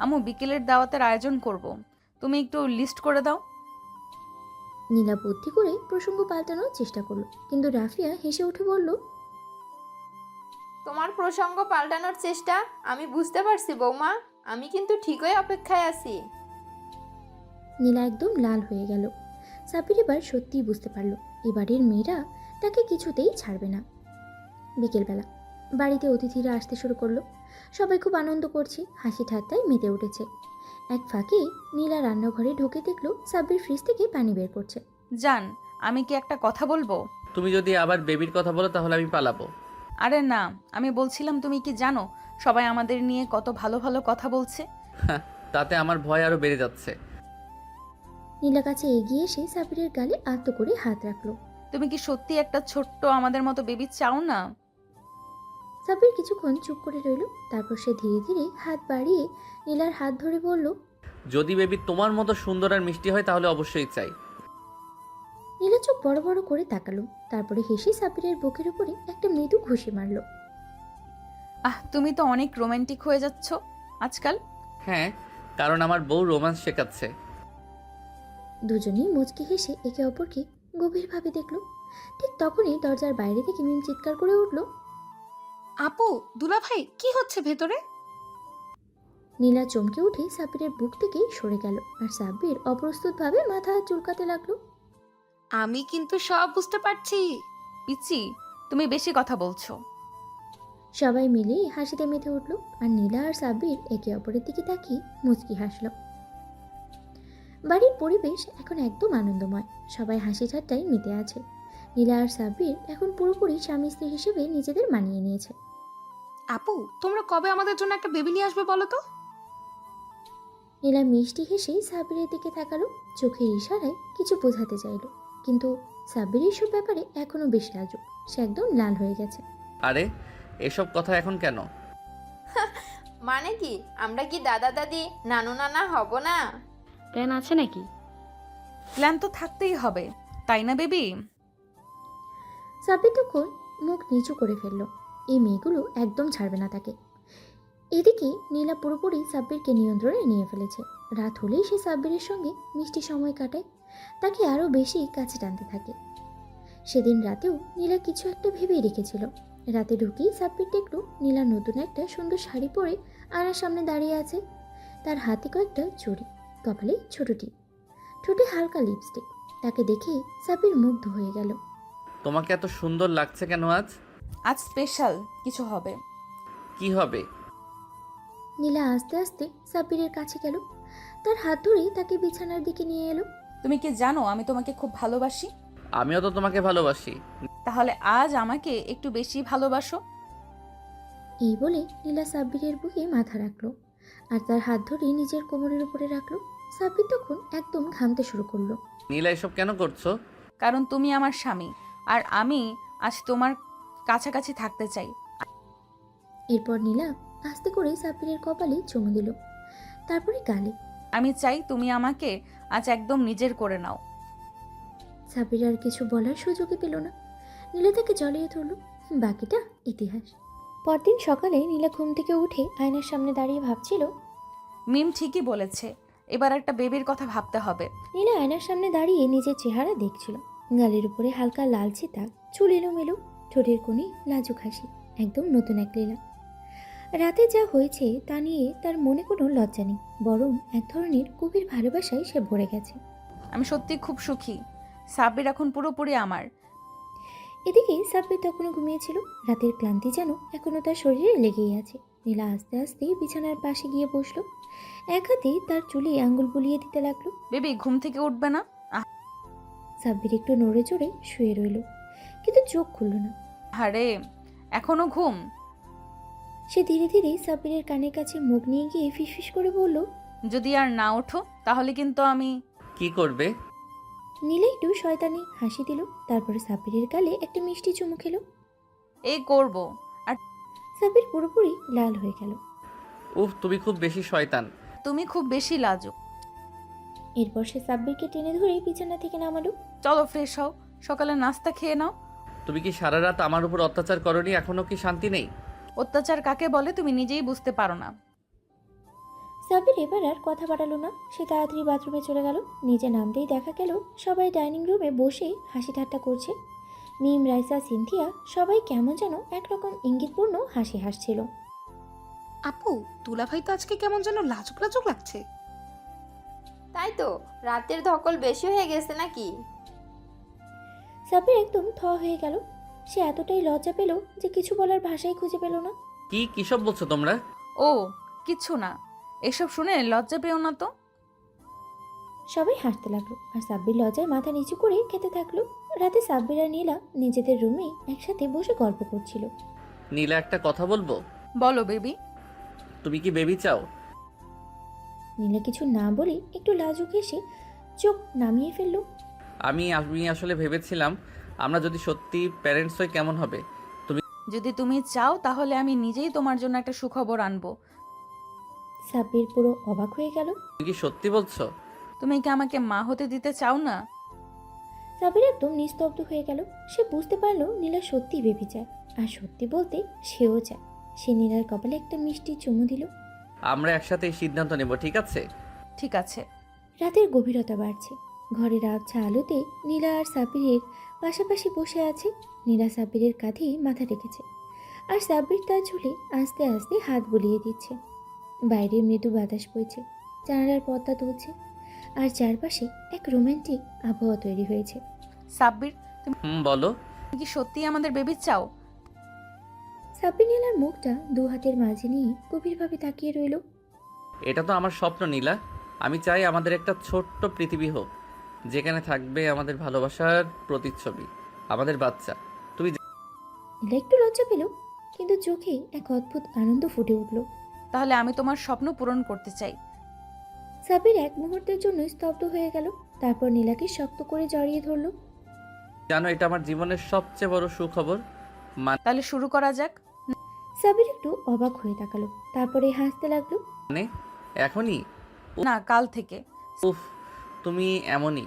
আম্মু বিকেলের দাওয়াতের আয়োজন করব, তুমি একটু লিস্ট করে দাও। নীলা বুদ্ধি করে প্রসঙ্গ পাল্টানোর চেষ্টা করলো, কিন্তু রাফিয়া হেসে উঠে বলল, তোমার প্রসঙ্গ পাল্টানোর চেষ্টা আমি বুঝতে পারছি বৌমা, আমি কিন্তু ঠিকই অপেক্ষায় আছি। নীলা একদম লাল হয়ে গেল। সাব্বির এবার সত্যিই বুঝতে পারলো এবারের মেয়েরা তাকে কিছুতেই ছাড়বে না। বিকেলবেলা বাড়িতে অতিথিরা আসতে শুরু করলো। সবাই খুব আনন্দ করছে, হাসি ঠাট্টায় মেতে উঠেছে। এক ফাঁকে নীলা রান্নাঘরে ঢুকে দেখলো সাব্বির ফ্রিজ থেকে পানি বের করছে। জান, আমি কি একটা কথা বলবো? তুমি যদি আবার বেবির কথা বলো তাহলে আমি পালাবো। আরে না, আমি বলছিলাম তুমি কি জানো সবাই আমাদের নিয়ে কত ভালো ভালো কথা বলছে। তাতে আমার ভয় আরো বেড়ে যাচ্ছে। নীলা কাছে এগিয়ে এসে সাব্বিরের গালে আলতো করে হাত রাখলো। তুমি কি সত্যি একটা ছোট্ট আমাদের মতো বেবি চাও না? সাব্বির কিছুক্ষণ চুপ করে রইল, তারপর সে ধীরে ধীরে হাত বাড়িয়ে নীলার হাত ধরে বলল, যদি বেবি তোমার মতো সুন্দর আর মিষ্টি হয় তাহলে অবশ্যই চাই। নীলা চোখ বড় বড় করে তাকালো, তারপরে হেসে সাব্বিরের বুকের উপরে একটা মৃদু ঘুষি মারল। তুমি তো অনেক রোমান্টিক হয়ে যাচ্ছ আজকাল। হ্যাঁ, কারণ আমার বউ রোম্যান্স শেখাচ্ছে। দুজনেই মুচকি হেসে একে অপরকে গভীরভাবে দেখল। ঠিক তখনই দরজার বাইরে থেকে মিম চিৎকার করে উঠল। আপু, দুলাভাই, কি হচ্ছে ভেতরে? নীলা চমকে উঠে সাব্বিরের বুক থেকে সরে গেল, আর সাব্বির অপ্রস্তুতভাবে মাথা চুলকাতে লাগলো। আমি কিন্তু সব বুঝতে পারছি। পিচ্ছি, তুমি বেশি কথা বলছো। সবাই মিলে হাসিতে মেতে উঠল, আর নীলা আর সাব্বির একে অপরের দিকে তাকিয়ে মুচকি হাসল। বাড়ির পরিবেশ এখন একদম আনন্দময়, সবাই হাসি ঠাট্টায় মেতে আছে। নীলা আর সাব্বির এখন পুরোপুরি স্বামী স্ত্রী হিসেবে নিজেদের মানিয়ে নিয়েছে। আপু, তোমরা কবে আমাদের জন্য একটা বেবি নিয়ে আসবে বলো তো? নীলা মিষ্টি হেসে সাব্বিরের দিকে তাকালো, চোখের ইশারায় কিছু বোঝাতে চাইল, কিন্তু সাব্বির এইসব ব্যাপারে এখনো বেশ লাজুক। সে একদম লাল হয়ে গেছে। আরে এসব কথা এখন কেন? মানে কি, আমরা কি দাদা দাদি নানু নানা হব না? প্ল্যান আছে নাকি? প্ল্যান তো থাকতেই হবে, তাই না বেবি? সাব্বির তখন মুখ নিচু করে ফেলল। এই মেয়েগুলো একদম ছাড়বে না তাকে। এদিকে নীলা পুরোপুরি সাব্বিরকে নিয়ন্ত্রণে নিয়ে ফেলেছে। রাত হলেই সে সাব্বিরের সঙ্গে মিষ্টি সময় কাটায়, তাকে আরও বেশি কাছে টানতে থাকে। সেদিন রাতেও নীলা কিছু একটা ভেবেই রেখেছিল। রাতে ঢুকেই সাব্বির দেখল নীলা নতুন একটা সুন্দর শাড়ি পরে আয়নার সামনে দাঁড়িয়ে আছে। তার হাতে কয়েকটা চুড়ি, কপালে ছোট টিপ, ঠোঁটে হালকা লিপস্টিক। তাকে দেখে সাব্বির মুগ্ধ হয়ে গেল। তোমাকে এত সুন্দর লাগছে কেন আজ? আজ স্পেশাল কিছু হবে। কি হবে? নীলা আস্তে আস্তে সাব্বিরের কাছে গেল, তার হাত ধরেই তাকে বিছানার দিকে নিয়ে এলো। তুমি কি জানো আমি তোমাকে খুব ভালোবাসি? আমিও তো তোমাকে ভালোবাসি। তাহলে আজ আমাকে একটু বেশি ভালোবাসো। এই বলে নীলা সাব্বিরের বুকে মাথা রাখলো, আর তার হাত ধরে নিজের কোমরের উপরে রাখলো। সাব্বির তখন একদম ঘামতে শুরু করলো। নীলা এসব কেন করছো? কারণ তুমি আমার স্বামী, আর আমি আজ তোমার কাছাকাছি থাকতে চাই। এরপর নীলা আস্তে করে সাব্বিরের কপালে চুমু দিল, তারপরে গালে। আমি চাই তুমি আমাকে আজ একদম নিজের করে নাও। সাব্বির আর কিছু বলার সুযোগই পেল না। নীলা তাকে জড়িয়ে ধরল। বাকিটা ইতিহাস। পরদিন সকালে নীলা ঘুম থেকে উঠে আয়নার সামনে দাঁড়িয়ে ভাবছিল, মিম ঠিকই বলেছে, এবার একটা বেবির কথা ভাবতে হবে। নীলা আয়নার সামনে দাঁড়িয়ে নিজের চেহারা দেখছিল। গালের উপরে হালকা লালচে দাগ, চুল এলোমেলো, ঠোঁটের কোণে লাজুক হাসি, একদম নতুন এক লীলা। রাতে যা হয়েছে তা নিয়ে তার মনে কোনো লজ্জা নেই, বরং এক ধরনের গভীর ভালোবাসায় সে ভরে গেছে। আমি সত্যি খুব সুখী। সাব্বির এখন পুরোপুরি আমার। এদিকে সাব্বির তখনও ঘুমিয়েছিল। রাতের ক্লান্তি যেন এখনো তার শরীরে লেগেই আছে। নীলা আস্তে আস্তে বিছানার পাশে গিয়ে বসলো, এক হাতে তার চুলে আঙ্গুল বুলিয়ে দিতে লাগলো। বেবি ঘুম থেকে উঠবে না? সাব্বির একটু নড়ে চড়ে শুয়ে রইল, কিন্তু চোখ খুলল না। আরে এখনো ঘুম? সে ধীরে ধীরে সাব্বিরের কানের কাছে মুখ নিয়ে গিয়ে ফিসফিস করে বলল, যদি আর না ওঠো তাহলে কিন্তু আমি। কি করবে? নীলা একটু শয়তানি হাসি দিল, তারপরে সাব্বিরের গালে একটা মিষ্টি চুমু খেলো। এই করব। আর সাব্বির পুরোপুরি লাল হয়ে গেল। উফ, তুমি খুব বেশি শয়তান। তুমি খুব বেশি লাজুক। এরপর সে সাব্বিরকে টেনে ধরে বিছানা থেকে নামালো। চলো ফ্রেশ হও, সকালে নাস্তা খেয়ে নাও। তুমি কি সারা রাত আমার উপর অত্যাচার করনি? এখনো কি শান্তি নেই? অত্যাচার কাকে বলে তুমি নিজেই বুঝতে পারো না। সাব্বির এবার আর কথা বাড়ালো না। সে তাড়াতাড়ি বাথরুমে চলে গেল। নিচে নামতেই দেখা গেল সবাই ডাইনিং রুমে বসে হাসি ঠাট্টা করছে। মিম, রাইসা, সিনথিয়া সবাই কেমন যেন একরকম ইঙ্গিতপূর্ণ হাসি হাসছিল। আপু, দুলাভাই তো আজকে কেমন যেন লাজুক লাজুক লাগছে। তাই তো, রাতের ধকল বেশি হয়ে গেছে নাকি? সাব্বির একদম থ হয়ে গেল। সে এতটাই লজ্জা পেল যে কিছু বলার ভাষাই খুঁজে পেল না। কিসব বলছো তোমরা? ও কিচ্ছু না, এসব শুনে লজ্জা পেও না তো। সবাই হাসতে লাগলো, আর সাব্বির লজ্জায় মাথা নিচু করে খেতে থাকলো। রাতে সাব্বির আর নীলা নিজেদের রুমে একসাথে বসে গল্প করছিল। নীলা, একটা কথা বলবো? বলো বেবি। তুমি কি বেবি চাও? নীলা কিছু না বলে একটু লাজুক হেসে চোখ নামিয়ে ফেললো। আমি আসলে ভেবেছিলাম আমরা যদি সত্যি প্যারেন্টস হই কেমন হবে। যদি তুমি চাও তাহলে আমি নিজেই তোমার জন্য একটা সুখবর আনবো। সাব্বির পুরো অবাক হয়ে গেল। তুমি কি সত্যি বলছো? তুমি কি আমাকে মা হতে দিতে চাও না? সাব্বির একদম নিস্তব্ধ হয়ে গেল। সে বুঝতে পারলো নীলা সত্যি বেবি চায়, আর সত্যি বলতে সেও চায়। সে নীলার কপালে একটা মিষ্টি চুমু দিল। আমরা একসাথে এই সিদ্ধান্ত নেব, ঠিক আছে? ঠিক আছে। রাতের গভীরতা বাড়ছে। ঘরের আবছা আলোতে নীলা আর সাব্বিরের পাশাপাশি বসে আছে। নীলা সাব্বিরের কাঁধে মাথা রেখেছে, আর সাব্বির তার ঝুলে আস্তে আস্তে হাত বুলিয়ে দিচ্ছে। বাইরে মৃদু বাতাস বইছে, জানালার পর্দা তুলছে, আর চারপাশে এক রোমান্টিক আবহাওয়া তৈরি হয়েছে। সাব্বির, বলো। তুমি কি সত্যিই আমাদের বেবি চাও? সাব্বির নীলার মুখটা দু হাতের মাঝে নিয়ে গভীরভাবে তাকিয়ে রইল। এটা তো আমার স্বপ্ন নীলা। আমি চাই আমাদের একটা ছোট্ট পৃথিবী হোক, যেখানে থাকবে আমাদের ভালোবাসার প্রতিচ্ছবি, আমাদের বাচ্চা। তুমি নীলা একটু লজ্জা পেল, কিন্তু চোখে এক অদ্ভুত আনন্দ ফুটে উঠল। তাহলে আমি তোমার স্বপ্ন পূরণ করতে চাই। সাব্বির এক মুহূর্তের জন্য স্তব্ধ হয়ে গেল, তারপর নীলাকে শক্ত করে জড়িয়ে ধরল। জানো, এটা আমার জীবনের সবচেয়ে বড় সুখবর। তাহলে শুরু করা যাক। সাব্বির একটু অবাক হয়ে তাকালো, তারপরে হাসতে লাগলো। মানে এখনই? না, কাল থেকে। উফ, তুমি এমনই।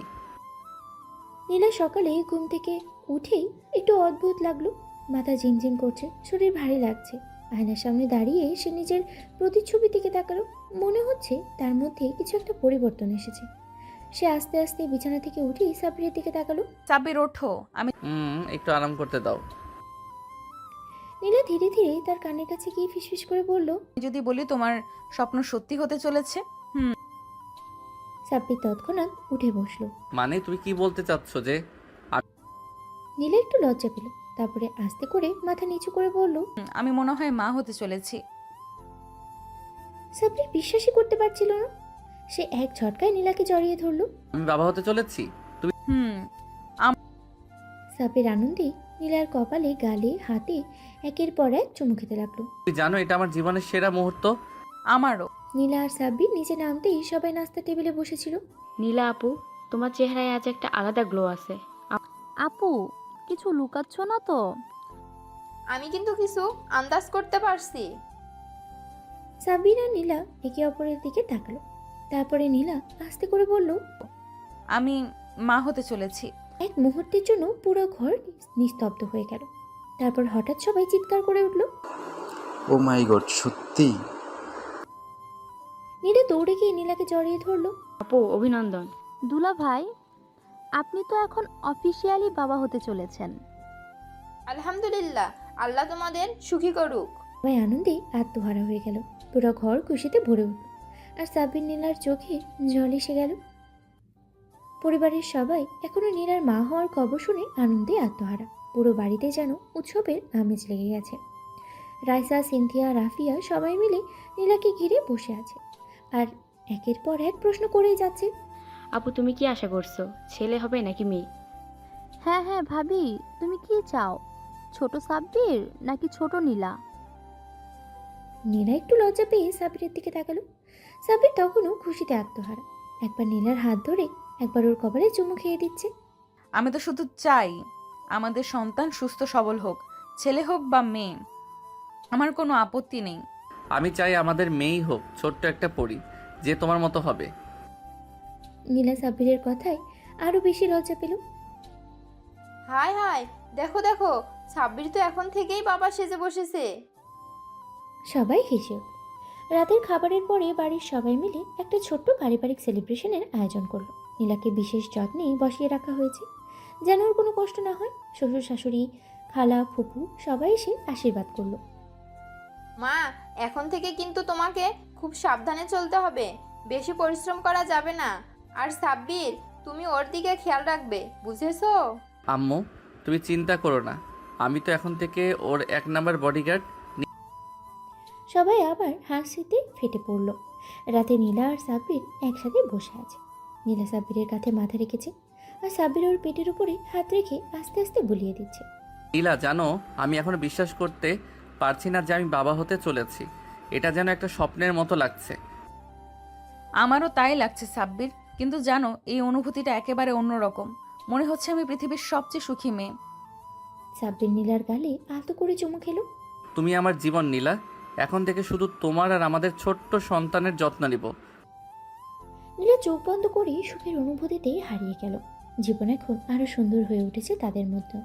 নীলা সকালে ঘুম থেকে উঠেই একটু অদ্ভুত লাগলো। মাথা ঝিমঝিম করছে, শরীর ভারী লাগছে। আয়নার সামনে দাঁড়িয়ে সে নিজের প্রতিচ্ছবি দিকে তাকালো। মনে হচ্ছে তার মধ্যে কিছু একটা পরিবর্তন এসেছে। সে আস্তে আস্তে বিছানা থেকে উঠেই সাব্বিরের দিকে তাকালো। সাব্বির, ওঠো। আমি একটু আরাম করতে দাও। নীলা ধীরে ধীরে তার কানের কাছে গিয়ে ফিসফিস করে বলল, যদি বলি তোমার স্বপ্ন সত্যি হতে চলেছে। সাব্বির তৎক্ষণাৎ উঠে বসলো। মানে তুমি কি বলতে চাচ্ছ যে? নীলা একটু লজ্জা পেল, তারপরে আস্তে করে মাথা নিচু করে বলল, আমি মনে হয় মা হতে চলেছি। সাব্বির বিশ্বাসই করতে পারছিল না। সে এক ঝটকায় নীলাকে জড়িয়ে ধরল। আমি বাবা হতে চলেছি? হুম। সাব্বির আনন্দে নীলার কপালে, গালে, হাতে একের পর এক চুমু খেতে লাগলো। তুমি জানো, এটা আমার জীবনের সেরা মুহূর্ত। আমারও। নীলা আর সাব্বির নিচে নামতেই সবাই নাস্তা টেবিলে বসেছিল। নীলা আপু, তোমার চেহারায় আজ একটা আলাদা গ্লো আছে। আপু, কিছু লুকাচ্ছ না তো? আমি কিন্তু কিছু আন্দাজ করতে পারছি। সাব্বির আর নীলা একে অপরের দিকে তাকালো, তারপরে নীলা আস্তে করে বলল, আমি মা হতে চলেছি। এক মুহূর্তের জন্য পুরো ঘর নিস্তব্ধ হয়ে গেল। তারপর হঠাৎ সবাই চিৎকার করে উঠল। ও মাই গড, সত্যি? নীলা দৌড়ে গিয়ে নীলাকে জড়িয়ে ধরলো। আপু, অভিনন্দন। দুলা ভাই, আপনি তো এখন অফিসিয়ালি বাবা হতে চলেছেন। আলহামদুলিল্লাহ, আল্লাহ তোমাদের সুখী করুক। সবাই আনন্দে আত্মহারা হয়ে গেল। পুরো ঘর খুশিতে ভরে উঠল, আর সাব্বির নীলার চোখে জল এসে গেল। পরিবারের সবাই এখনো নীলার মা হওয়ার খবর শুনে আনন্দে আত্মহারা। পুরো বাড়িতে যেন উৎসবের আমেজ লেগে গেছে। রাইসা, সিনথিয়া, রাফিয়া সবাই মিলে নীলাকে ঘিরে বসে আছে, আর একের পর এক প্রশ্ন করেই যাচ্ছে। আপু, তুমি কি আশা করছো? ছেলে হবে নাকি মেয়ে? হ্যাঁ হ্যাঁ ভাবি, তুমি কি চাও? ছোট সাব্বির নাকি ছোট নীলা? নীলা একটু লজ্জা পেয়ে সাব্বিরের দিকে তাকালো। সাব্বির তখনও খুশিতে আত্মহারা, একবার নীলার হাত ধরে একবার ওর কপালে চুমু খেয়ে দিচ্ছে। আমি তো শুধু চাই আমাদের সন্তান সুস্থ সবল হোক, ছেলে হোক বা মেয়ে, আমার কোনো আপত্তি নেই। আমি চাই আমাদের মেয়েই হোক, ছোট্ট একটা পরী, যে তোমার মতো হবে। নীলা সাব্বিরের কথায় আরো বেশি লজ্জা পেল। হায় হায়, দেখো দেখো, সাব্বির তো এখন থেকেই বাবা সেজে বসেছে। সবাই হেসে উঠল। রাতের খাবারের পরে বাড়ির সবাই মিলে একটা ছোট্ট পারিবারিক সেলিব্রেশনের আয়োজন করলো। নীলাকে বিশেষ যত্নে বসিয়ে রাখা হয়েছে, যেন ওর কোনো কষ্ট না হয়। শ্বশুর শাশুড়ি, খালা, ফুপু সবাই এসে আশীর্বাদ করলো। মা, এখন থেকে কিন্তু তোমাকে খুব সাবধানে চলতে হবে, বেশি পরিশ্রম করা যাবে না। আর সাব্বির, তুমি ওর দিকে খেয়াল রাখবে, বুঝেছো? আম্মু, তুমি চিন্তা করো না, আমি তো এখন থেকে ওর 1 নাম্বার বডিগার্ড। সবাই আবার হাসিতে ফেটে পড়ল। রাতে নীলা আর সাব্বির একসাথে বসে আছে। নীলা সাব্বিরের কাঁধে মাথা রেখেছে, আর সাব্বির ওর পেটের উপরে হাত রেখে আস্তে আস্তে বুলিয়ে দিচ্ছে। নীলা, জানো, আমি এখনো বিশ্বাস করতে পারছি না যে আমি বাবা হতে চলেছি। এটা যেন একটা স্বপ্নের মতো লাগছে। আমারও তাই লাগছে সাব্বির, কিন্তু জানো, এই অনুভূতিটা একেবারে অন্যরকম। মনে হচ্ছে আমি পৃথিবীর সবচেয়ে সুখী মেয়ে। সাব্বির নীলার গালে আলতো করে চুমু খেলো। তুমি আমার জীবন নীলা, এখন থেকে শুধু তোমার আর আমাদের ছোট্ট সন্তানের যত্ন নিব। নীলা চোখ বন্ধ করে সুখের অনুভূতিতে হারিয়ে গেল। জীবন এখন আরো সুন্দর হয়ে উঠেছে তাদের মধ্যে।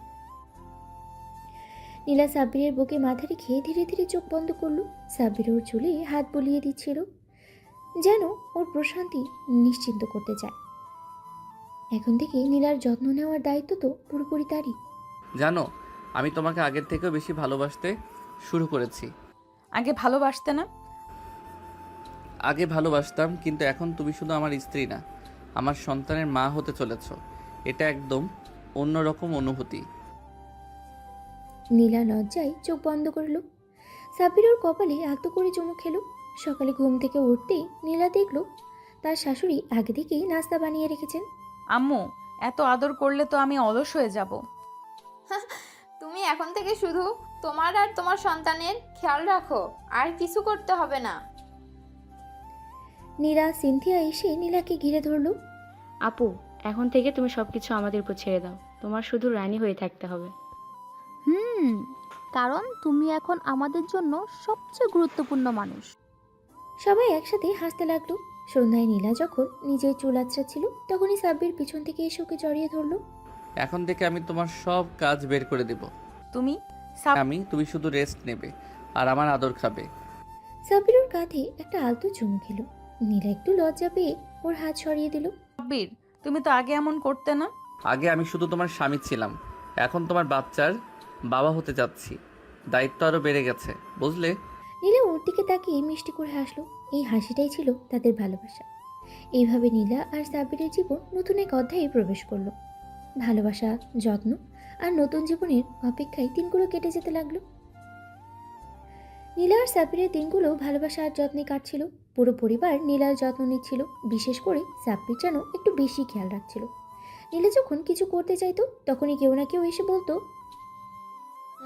নীলা সাব্বিরের বুকে মাথা রেখে ধীরে ধীরে চোখ বন্ধ করলো। সাব্বির ওর চুলে হাত বুলিয়ে দিচ্ছিল, যেন ওর প্রশান্তি নিশ্চিন্ত করতে চায়। এখন থেকে নীলার যত্ন নেওয়ার দায়িত্ব তো পুরোপুরি তারই। জানো, আমি তোমাকে আগের থেকেও বেশি ভালোবাসতে শুরু করেছি। আগে ভালোবাসতে না? আগে ভালোবাসতাম, কিন্তু এখন তুমি শুধু আমার স্ত্রী না, আমার সন্তানের মা হতে চলেছ। এটা একদম অন্যরকম অনুভূতি। নীলা লজ্জায় চোখ বন্ধ করলো। সাব্বির ওর কপালে আলতো করে চুমু খেলো। সকালে ঘুম থেকে উঠতেই নীলা দেখলো তার শাশুড়ি আগে থেকেই নাস্তা বানিয়ে রেখেছেন। আম্মু, এত আদর করলে তো আমি অলস হয়ে যাব। তুমি এখন থেকে শুধু তোমার আর তোমার সন্তানের খেয়াল রাখো, আর কিছু করতে হবে না। নীরা সিনথিয়া এসে নীলাকে ঘিরে ধরলো। আপু, এখন থেকে তুমি সব কিছু আমাদের উপর ছেড়ে দাও। তোমার শুধু রানী হয়ে থাকতে হবে। কারণ তুমি এখন আমাদের জন্য সবচেয়ে গুরুত্বপূর্ণ মানুষ। সবাই একসাথে হাসতে লাগলো। সন্ধ্যায় নীলা যখন নিজের চুল আঁচড়াচ্ছিল তখনই সাব্বির পিছন থেকে এসে ওকে জড়িয়ে ধরলো। এখন থেকে আমি তোমার সব কাজ বের করে দেব। তুমি তুমি শুধু রেস্ট নেবে আর আমার আদর খাবে। সাব্বির ওর কাঁধে একটা আলতো চুমু খেলো। নীলা একটু লজ্জা পেয়ে ওর হাত সরিয়ে দিল। সাব্বির, তুমি তো আগে এমন করতে না। আগে আমি শুধু তোমার স্বামী ছিলাম, এখন তোমার বাচ্চার বাবা হতে যাচ্ছি। দায়িত্ব আরো বেড়ে গেছে, বুঝলে? নীলা ওর দিকে তাকিয়ে মিষ্টি করে হাসলো। এই হাসিটাই ছিল তাদের ভালোবাসা। এইভাবে নীলা আর সাব্বিরের জীবন নতুন এক অধ্যায়ে প্রবেশ করলো। ভালোবাসা, যত্ন আর নতুন জীবনের অপেক্ষায় দিনগুলো কেটে যেতে লাগলো। নীলা আর সাব্বিরের দিনগুলো ভালোবাসা আর যত্নে কাটছিল। পুরো পরিবার নীলার যত্ন নিচ্ছিল। বিশেষ করে সাব্বির যেন একটু বেশি খেয়াল রাখছিল। নীলা যখন কিছু করতে চাইতো তখনই কেউ না কেউ এসে বলতো,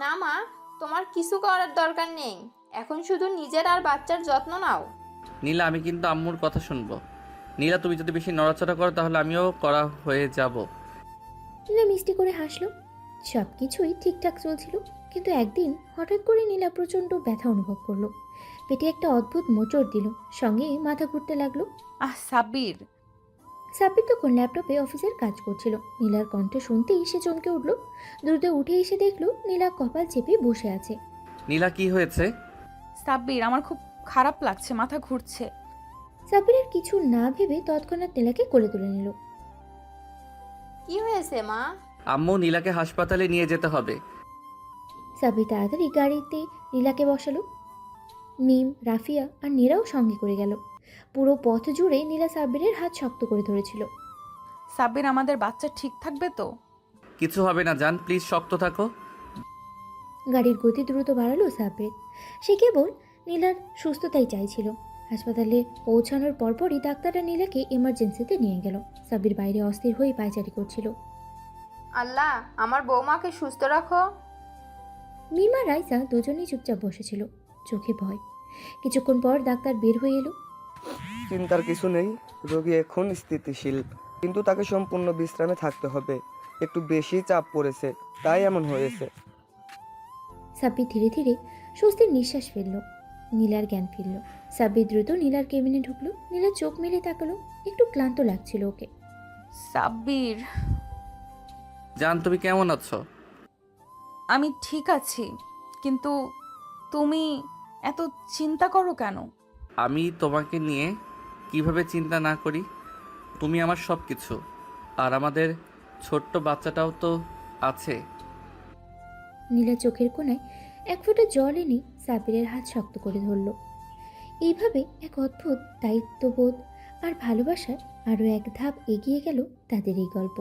না মা, তোমার কিছু করার দরকার নেই, এখন শুধু নিজের আর বাচ্চার যত্ন নাও। নীলা, আমি কিন্তু আম্মুর কথা শুনবো। নীলা, তুমি যদি বেশি নড়াচড়া করো তাহলে আমিও করা হয়ে যাব। নীলা মিষ্টি করে হাসলো। সব কিছুই ঠিকঠাক চলছিল, কিন্তু একদিন হঠাৎ করে নীলা প্রচণ্ড ব্যথা অনুভব করলো। পেটে একটা অদ্ভুত মোচড় দিল, সঙ্গে মাথা ঘুরতে লাগলো। সাব্বির। সাব্বির তখন ল্যাপটপে অফিসের কাজ করছিল। নীলার কণ্ঠ শুনতেই সে চমকে উঠল। দ্রুত উঠে এসে দেখলো নীলা কপাল চেপে বসে আছে। নীলা, কি হয়েছে? সাব্বির, আমার খুব খারাপ লাগছে, মাথা ঘুরছে। সাব্বিরের কিছু না ভেবে তৎক্ষণাৎ নীলাকে কোলে তুলে নিল। কি হয়েছে মা? আম্মু, নীলাকে হাসপাতালে নিয়ে যেতে হবে। সাব্বির তাড়াতাড়ি গাড়িতে নীলাকে বসালো। মিম, রাফিয়া আর নীরাও সঙ্গে করে গেল। পুরো পথ জুড়ে নীলা সাব্বিরের হাত শক্ত করে ধরেছিল। সাব্বির, আমাদের বাচ্চা ঠিক থাকবে তো? কিছু হবে না জান, প্লিজ শক্ত থাকো। গাড়ির গতি দ্রুত বাড়ালো সাব্বির। সে কেবল নীলার সুস্থতাই চাইছিল। হাসপাতালে পৌঁছানোর পরপরই ডাক্তাররা নীলাকে এমার্জেন্সিতে নিয়ে গেল। সাব্বির বাইরে অস্থির হয়ে পায়চারি করছিল। আল্লাহ, আমার বৌমাকে সুস্থ রাখো। মিমা রাইসা দুজনেই চুপচাপ বসেছিল, চোখে ভয়। কিছুক্ষণ পর ডাক্তার বের হয়ে এলো। চিন্তার কিছু নেই, রোগী এখন স্থিতিশীল, কিন্তু তাকে সম্পূর্ণ বিশ্রামে থাকতে হবে। একটু বেশি চাপ পড়েছে, তাই এমন হয়েছে। সাব্বির ধীরে ধীরে স্বস্তির নিঃশ্বাস ফেলল। নীলার জ্ঞান ফিরল। সাব্বির দ্রুত নীলার কেবিনে ঢুকলো। নীলা চোখ মেলে তাকালো। একটু ক্লান্ত লাগছিল ওকে। সাব্বির, জান, তুমি কেমন আছো? আমি ঠিক আছি, কিন্তু তুমি এত চিন্তা করো কেন? আমি তোমাকে নিয়ে কিভাবে চিন্তা না করি? তুমি আমার সব কিছু, আর আমাদের ছোট্ট বাচ্চাটাও তো আছে। নীলা চোখের কোণায় এক ফোঁটা জল এনে সাব্বিরের হাত শক্ত করে ধরল। এইভাবে এক অদ্ভুত দায়িত্ববোধ আর ভালোবাসার আরও এক ধাপ এগিয়ে গেল তাদের এই গল্প।